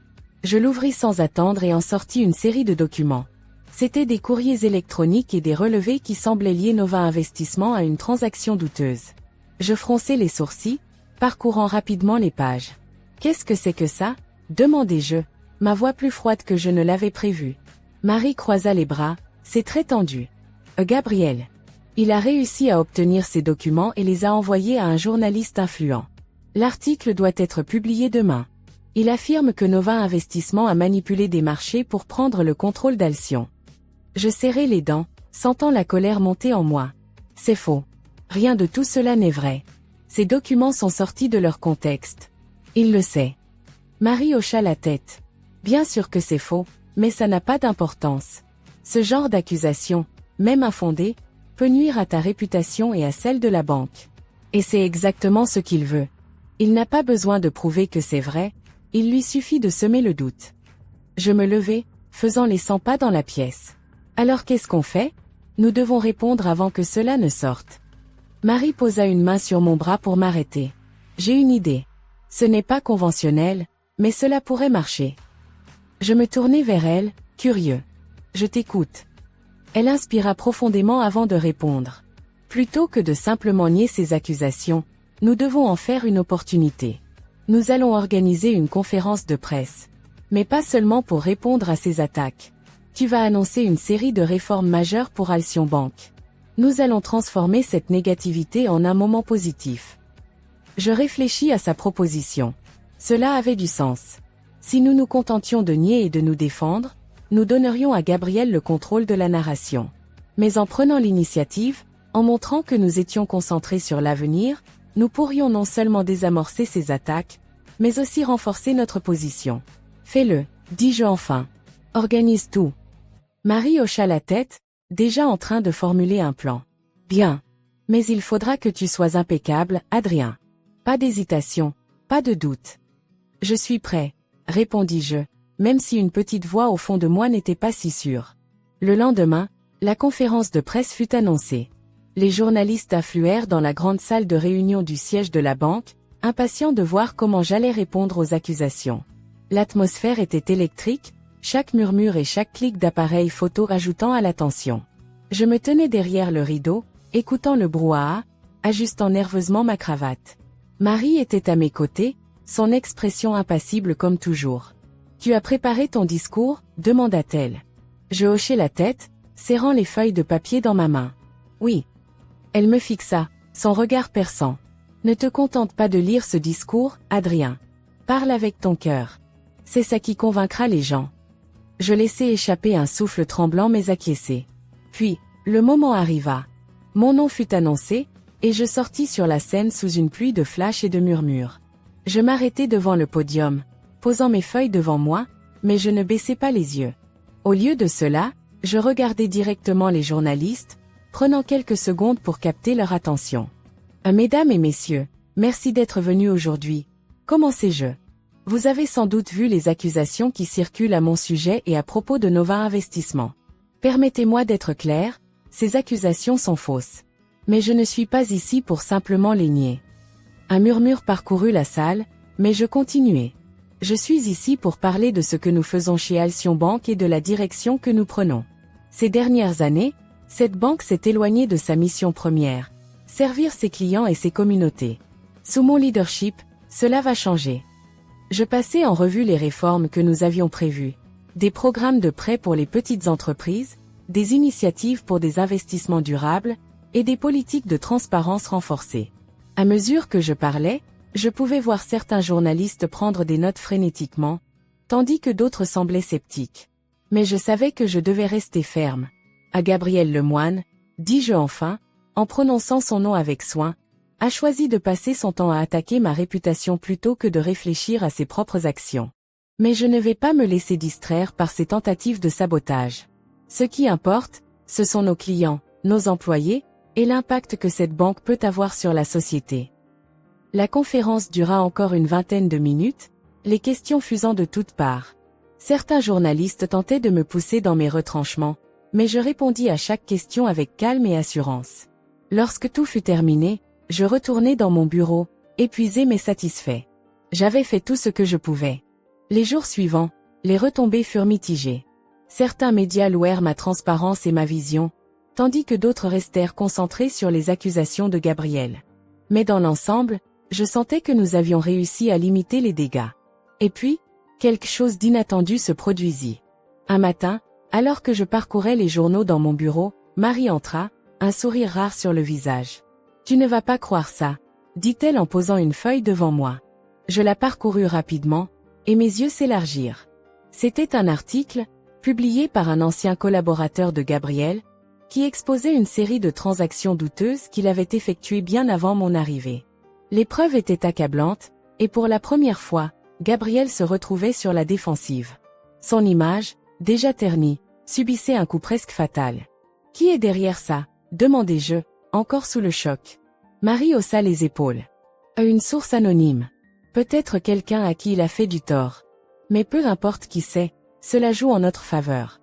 Je l'ouvris sans attendre et en sortis une série de documents. C'étaient des courriers électroniques et des relevés qui semblaient lier Nova Investissement à une transaction douteuse. Je fronçai les sourcils, parcourant rapidement les pages. « Qu'est-ce que c'est que ça ?» demandai-je, ma voix plus froide que je ne l'avais prévu. Marie croisa les bras, c'est très tendu. Gabriel. Il a réussi à obtenir ces documents et les a envoyés à un journaliste influent. L'article doit être publié demain. Il affirme que Nova Investissement a manipulé des marchés pour prendre le contrôle d'Alcyon. Je serrai les dents, sentant la colère monter en moi. C'est faux. Rien de tout cela n'est vrai. Ces documents sont sortis de leur contexte. Il le sait. Marie hocha la tête. Bien sûr que c'est faux, mais ça n'a pas d'importance. Ce genre d'accusation, même infondée, peut nuire à ta réputation et à celle de la banque. Et c'est exactement ce qu'il veut. Il n'a pas besoin de prouver que c'est vrai, il lui suffit de semer le doute. Je me levai, faisant les 100 pas dans la pièce. Alors qu'est-ce qu'on fait? Nous devons répondre avant que cela ne sorte. Marie posa une main sur mon bras pour m'arrêter. J'ai une idée. Ce n'est pas conventionnel, mais cela pourrait marcher. Je me tournai vers elle, curieux. Je t'écoute. Elle inspira profondément avant de répondre. Plutôt que de simplement nier ces accusations, nous devons en faire une opportunité. Nous allons organiser une conférence de presse. Mais pas seulement pour répondre à ces attaques. Tu vas annoncer une série de réformes majeures pour Alcyon Bank. Nous allons transformer cette négativité en un moment positif. Je réfléchis à sa proposition. Cela avait du sens. Si nous nous contentions de nier et de nous défendre, nous donnerions à Gabriel le contrôle de la narration. Mais en prenant l'initiative, en montrant que nous étions concentrés sur l'avenir, nous pourrions non seulement désamorcer ces attaques, mais aussi renforcer notre position. Fais-le, dis-je enfin. Organise tout. Marie hocha la tête, déjà en train de formuler un plan. Bien. Mais il faudra que tu sois impeccable, Adrien. Pas d'hésitation, pas de doute. Je suis prêt, répondis-je, même si une petite voix au fond de moi n'était pas si sûre. Le lendemain, la conférence de presse fut annoncée. Les journalistes affluèrent dans la grande salle de réunion du siège de la banque, impatients de voir comment j'allais répondre aux accusations. L'atmosphère était électrique, chaque murmure et chaque clic d'appareil photo ajoutant à la tension. Je me tenais derrière le rideau, écoutant le brouhaha, ajustant nerveusement ma cravate. Marie était à mes côtés, son expression impassible comme toujours. « Tu as préparé ton discours ?» demanda-t-elle. Je hochai la tête, serrant les feuilles de papier dans ma main. « Oui. » Elle me fixa, son regard perçant. « Ne te contente pas de lire ce discours, Adrien. Parle avec ton cœur. C'est ça qui convaincra les gens. » Je laissai échapper un souffle tremblant mais acquiescé. Puis, le moment arriva. Mon nom fut annoncé, et je sortis sur la scène sous une pluie de flashs et de murmures. Je m'arrêtai devant le podium, posant mes feuilles devant moi, mais je ne baissai pas les yeux. Au lieu de cela, je regardais directement les journalistes, prenant quelques secondes pour capter leur attention. Mesdames et messieurs, merci d'être venus aujourd'hui. Commencez-je. Vous avez sans doute vu les accusations qui circulent à mon sujet et à propos de Nova Investissement. Permettez-moi d'être clair, ces accusations sont fausses. Mais je ne suis pas ici pour simplement les nier. Un murmure parcourut la salle, mais je continuai. Je suis ici pour parler de ce que nous faisons chez Alcyon Bank et de la direction que nous prenons. Ces dernières années, cette banque s'est éloignée de sa mission première, servir ses clients et ses communautés. Sous mon leadership, cela va changer. Je passai en revue les réformes que nous avions prévues. Des programmes de prêts pour les petites entreprises, des initiatives pour des investissements durables, et des politiques de transparence renforcées. À mesure que je parlais, je pouvais voir certains journalistes prendre des notes frénétiquement, tandis que d'autres semblaient sceptiques. Mais je savais que je devais rester ferme. À Gabriel Lemoine, dis-je enfin, en prononçant son nom avec soin, a choisi de passer son temps à attaquer ma réputation plutôt que de réfléchir à ses propres actions. Mais je ne vais pas me laisser distraire par ces tentatives de sabotage. Ce qui importe, ce sont nos clients, nos employés, et l'impact que cette banque peut avoir sur la société. La conférence dura encore une vingtaine de minutes, les questions fusant de toutes parts. Certains journalistes tentaient de me pousser dans mes retranchements, mais je répondis à chaque question avec calme et assurance. Lorsque tout fut terminé, je retournai dans mon bureau, épuisé mais satisfait. J'avais fait tout ce que je pouvais. Les jours suivants, les retombées furent mitigées. Certains médias louèrent ma transparence et ma vision, tandis que d'autres restèrent concentrés sur les accusations de Gabriel. Mais dans l'ensemble, je sentais que nous avions réussi à limiter les dégâts. Et puis, quelque chose d'inattendu se produisit. Un matin, alors que je parcourais les journaux dans mon bureau, Marie entra, un sourire rare sur le visage. « Tu ne vas pas croire ça », dit-elle en posant une feuille devant moi. Je la parcourus rapidement, et mes yeux s'élargirent. C'était un article, publié par un ancien collaborateur de Gabriel, qui exposait une série de transactions douteuses qu'il avait effectuées bien avant mon arrivée. Les preuves étaient accablantes, et pour la première fois, Gabriel se retrouvait sur la défensive. Son image, déjà ternie, subissait un coup presque fatal. « Qui est derrière ça ?» demandai-je, encore sous le choc. Marie haussa les épaules. « Une source anonyme. Peut-être quelqu'un à qui il a fait du tort. Mais peu importe qui c'est, cela joue en notre faveur. »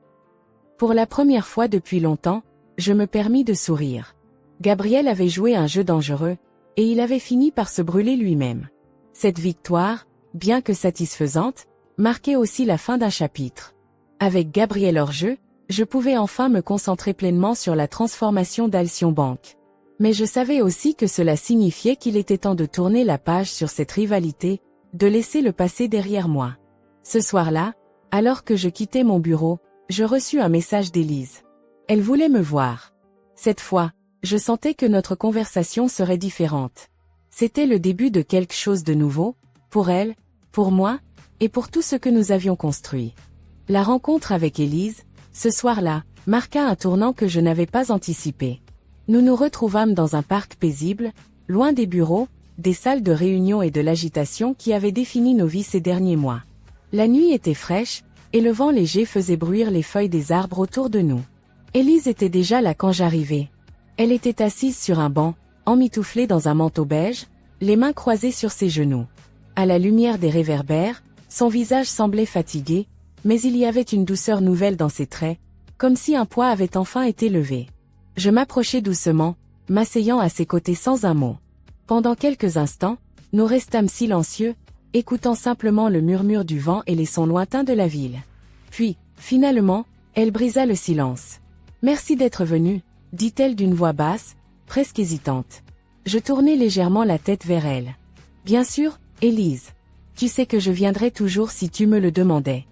Pour la première fois depuis longtemps, je me permis de sourire. Gabriel avait joué un jeu dangereux, et il avait fini par se brûler lui-même. Cette victoire, bien que satisfaisante, marquait aussi la fin d'un chapitre. Avec Gabriel hors jeu, je pouvais enfin me concentrer pleinement sur la transformation d'Alcyon Bank. Mais je savais aussi que cela signifiait qu'il était temps de tourner la page sur cette rivalité, de laisser le passé derrière moi. Ce soir-là, alors que je quittais mon bureau, je reçus un message d'Élise. Elle voulait me voir. Cette fois, je sentais que notre conversation serait différente. C'était le début de quelque chose de nouveau, pour elle, pour moi, et pour tout ce que nous avions construit. La rencontre avec Élise, ce soir-là, marqua un tournant que je n'avais pas anticipé. Nous nous retrouvâmes dans un parc paisible, loin des bureaux, des salles de réunion et de l'agitation qui avaient défini nos vies ces derniers mois. La nuit était fraîche, et le vent léger faisait bruire les feuilles des arbres autour de nous. Élise était déjà là quand j'arrivai. Elle était assise sur un banc, emmitouflée dans un manteau beige, les mains croisées sur ses genoux. À la lumière des réverbères, son visage semblait fatigué, mais il y avait une douceur nouvelle dans ses traits, comme si un poids avait enfin été levé. Je m'approchai doucement, m'asseyant à ses côtés sans un mot. Pendant quelques instants, nous restâmes silencieux, écoutant simplement le murmure du vent et les sons lointains de la ville. Puis, finalement, elle brisa le silence. « Merci d'être venu », dit-elle d'une voix basse, presque hésitante. Je tournai légèrement la tête vers elle. « Bien sûr, Élise. Tu sais que je viendrai toujours si tu me le demandais. »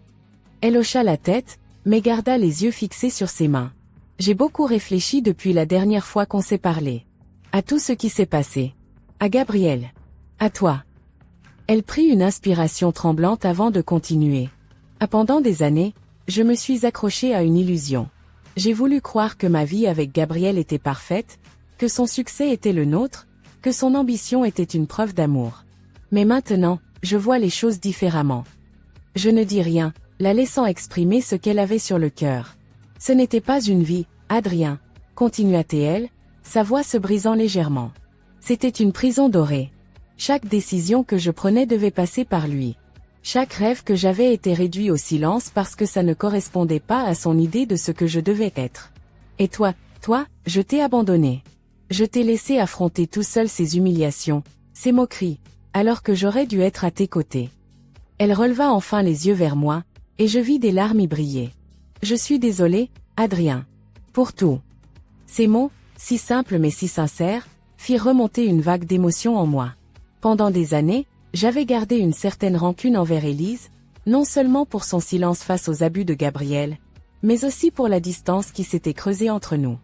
Elle hocha la tête, mais garda les yeux fixés sur ses mains. J'ai beaucoup réfléchi depuis la dernière fois qu'on s'est parlé. À tout ce qui s'est passé. À Gabriel. À toi. Elle prit une inspiration tremblante avant de continuer. Pendant des années, je me suis accrochée à une illusion. J'ai voulu croire que ma vie avec Gabriel était parfaite, que son succès était le nôtre, que son ambition était une preuve d'amour. Mais maintenant, je vois les choses différemment. Je ne dis rien, la laissant exprimer ce qu'elle avait sur le cœur. Ce n'était pas une vie, Adrien, continua-t-elle, sa voix se brisant légèrement. C'était une prison dorée. Chaque décision que je prenais devait passer par lui. Chaque rêve que j'avais était réduit au silence parce que ça ne correspondait pas à son idée de ce que je devais être. Et toi, je t'ai abandonné. Je t'ai laissé affronter tout seul ces humiliations, ces moqueries, alors que j'aurais dû être à tes côtés. Elle releva enfin les yeux vers moi, et je vis des larmes y briller. Je suis désolée, Adrien. Pour tout. Ces mots, si simples mais si sincères, firent remonter une vague d'émotion en moi. Pendant des années, j'avais gardé une certaine rancune envers Élise, non seulement pour son silence face aux abus de Gabriel, mais aussi pour la distance qui s'était creusée entre nous.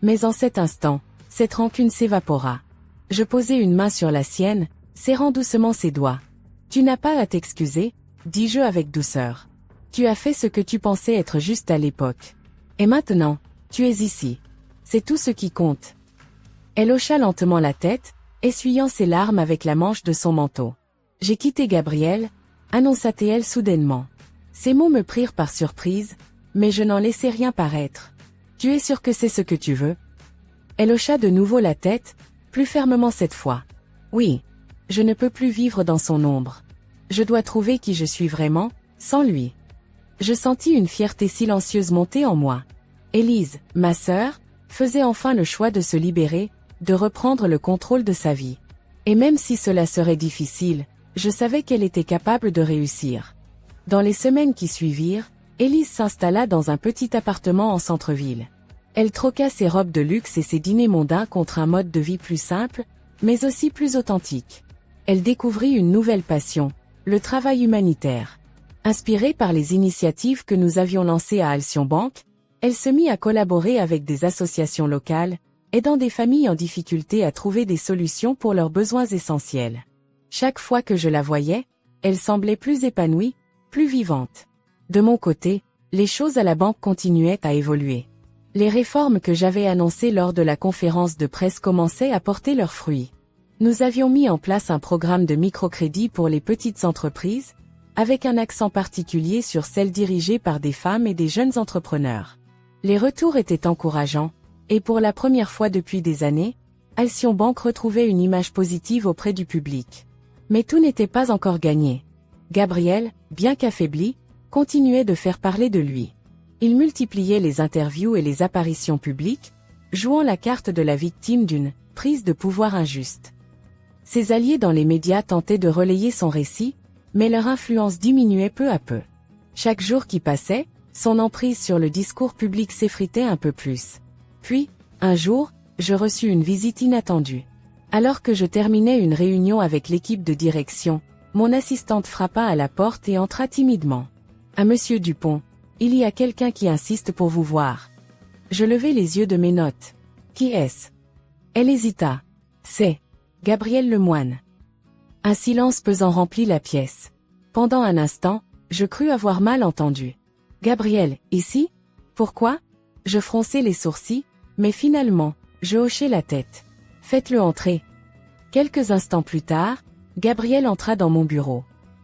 Mais en cet instant, cette rancune s'évapora. Je posai une main sur la sienne, serrant doucement ses doigts. « Tu n'as pas à t'excuser, » dis-je avec douceur. « Tu as fait ce que tu pensais être juste à l'époque. Et maintenant, tu es ici. C'est tout ce qui compte. » Elle hocha lentement la tête, essuyant ses larmes avec la manche de son manteau. « J'ai quitté Gabriel » annonça-t-elle soudainement. Ces mots me prirent par surprise, mais je n'en laissai rien paraître. Tu es sûr que c'est ce que tu veux? Elle hocha de nouveau la tête, plus fermement cette fois. Oui. Je ne peux plus vivre dans son ombre. Je dois trouver qui je suis vraiment, sans lui. Je sentis une fierté silencieuse monter en moi. Élise, ma sœur, faisait enfin le choix de se libérer, de reprendre le contrôle de sa vie. Et même si cela serait difficile, je savais qu'elle était capable de réussir. Dans les semaines qui suivirent, Élise s'installa dans un petit appartement en centre-ville. Elle troqua ses robes de luxe et ses dîners mondains contre un mode de vie plus simple, mais aussi plus authentique. Elle découvrit une nouvelle passion, le travail humanitaire. Inspirée par les initiatives que nous avions lancées à Alcyon Bank, elle se mit à collaborer avec des associations locales, aidant des familles en difficulté à trouver des solutions pour leurs besoins essentiels. Chaque fois que je la voyais, elle semblait plus épanouie, plus vivante. De mon côté, les choses à la banque continuaient à évoluer. Les réformes que j'avais annoncées lors de la conférence de presse commençaient à porter leurs fruits. Nous avions mis en place un programme de microcrédit pour les petites entreprises, avec un accent particulier sur celles dirigées par des femmes et des jeunes entrepreneurs. Les retours étaient encourageants, et pour la première fois depuis des années, Alcyon Bank retrouvait une image positive auprès du public. Mais tout n'était pas encore gagné. Gabriel, bien qu'affaibli, continuait de faire parler de lui. Il multipliait les interviews et les apparitions publiques, jouant la carte de la victime d'une prise de pouvoir injuste. Ses alliés dans les médias tentaient de relayer son récit, mais leur influence diminuait peu à peu. Chaque jour qui passait, son emprise sur le discours public s'effritait un peu plus. Puis, un jour, je reçus une visite inattendue. Alors que je terminais une réunion avec l'équipe de direction, mon assistante frappa à la porte et entra timidement. « À Monsieur Dupont, il y a quelqu'un qui insiste pour vous voir. » Je levai les yeux de mes notes. « Qui est-ce » Elle hésita. « C'est Gabriel Lemoine. » Un silence pesant remplit la pièce. Pendant un instant, je crus avoir mal entendu. « Gabriel, ici? Pourquoi ?» Je fronçai les sourcils, mais finalement, je hochai la tête. « Faites-le entrer. » Quelques instants plus tard, Gabriel entra dans mon bureau.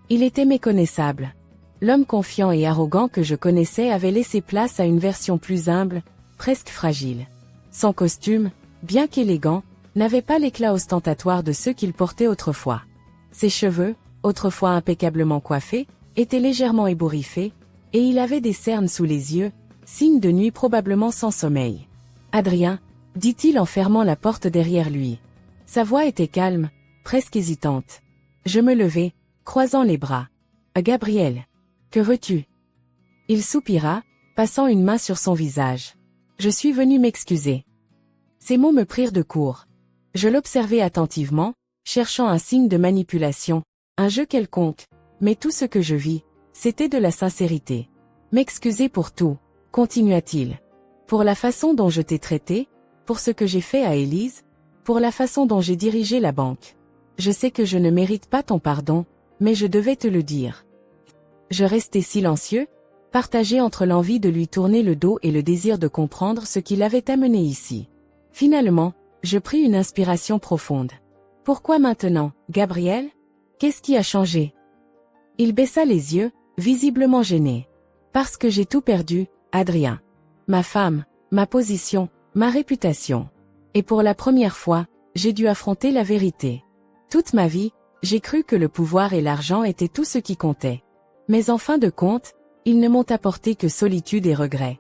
Il était méconnaissable. L'homme confiant et arrogant que je connaissais avait laissé place à une version plus humble, presque fragile. Son costume, bien qu'élégant, n'avait pas l'éclat ostentatoire de ceux qu'il portait autrefois. Ses cheveux, autrefois impeccablement coiffés, étaient légèrement ébouriffés, et il avait des cernes sous les yeux, signe de nuit probablement sans sommeil. « Adrien » dit-il en fermant la porte derrière lui. Sa voix était calme, presque hésitante. Je me levai, croisant les bras. « Gabriel. Que veux-tu » Il soupira, passant une main sur son visage. « Je suis venu m'excuser. » Ces mots me prirent de court. Je l'observai attentivement, cherchant un signe de manipulation, un jeu quelconque, mais tout ce que je vis, c'était de la sincérité. « M'excuser pour tout » continua-t-il. « Pour la façon dont je t'ai traité, pour ce que j'ai fait à Élise, pour la façon dont j'ai dirigé la banque. Je sais que je ne mérite pas ton pardon, mais je devais te le dire. » Je restai silencieux, partagé entre l'envie de lui tourner le dos et le désir de comprendre ce qui l'avait amené ici. Finalement, je pris une inspiration profonde. « Pourquoi maintenant, Gabriel? Qu'est-ce qui a changé ?» Il baissa les yeux, visiblement gêné. « Parce que j'ai tout perdu, Adrien. Ma femme, ma position, ma réputation. Et pour la première fois, j'ai dû affronter la vérité. Toute ma vie, j'ai cru que le pouvoir et l'argent étaient tout ce qui comptait. Mais en fin de compte, ils ne m'ont apporté que solitude et regret. »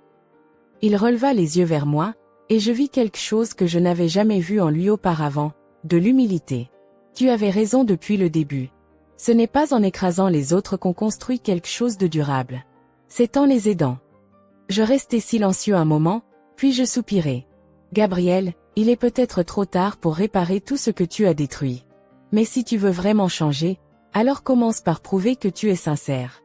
Il releva les yeux vers moi, et je vis quelque chose que je n'avais jamais vu en lui auparavant, de l'humilité. « Tu avais raison depuis le début. Ce n'est pas en écrasant les autres qu'on construit quelque chose de durable. C'est en les aidant. » Je restai silencieux un moment, puis je soupirai. « Gabriel, il est peut-être trop tard pour réparer tout ce que tu as détruit. Mais si tu veux vraiment changer, alors commence par prouver que tu es sincère. »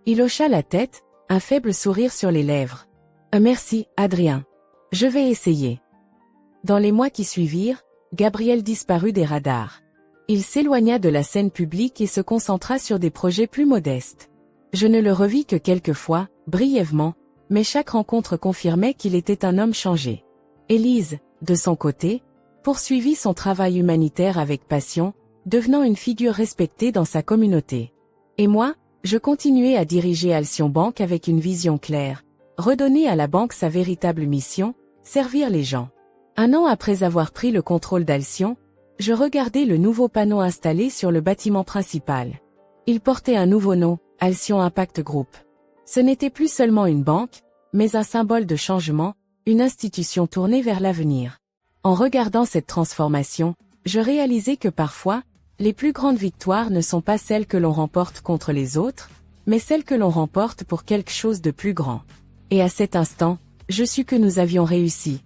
Il hocha la tête, un faible sourire sur les lèvres. « Merci, Adrien. Je vais essayer. » Dans les mois qui suivirent, Gabriel disparut des radars. Il s'éloigna de la scène publique et se concentra sur des projets plus modestes. Je ne le revis que quelques fois, brièvement, mais chaque rencontre confirmait qu'il était un homme changé. Élise, de son côté, poursuivit son travail humanitaire avec passion, devenant une figure respectée dans sa communauté. Et moi, je continuais à diriger Alcyon Bank avec une vision claire, redonner à la banque sa véritable mission, servir les gens. Un an après avoir pris le contrôle d'Alcyon, je regardais le nouveau panneau installé sur le bâtiment principal. Il portait un nouveau nom, Alcyon Impact Group. Ce n'était plus seulement une banque, mais un symbole de changement, une institution tournée vers l'avenir. En regardant cette transformation, je réalisais que parfois, les plus grandes victoires ne sont pas celles que l'on remporte contre les autres, mais celles que l'on remporte pour quelque chose de plus grand. Et à cet instant, je sus que nous avions réussi.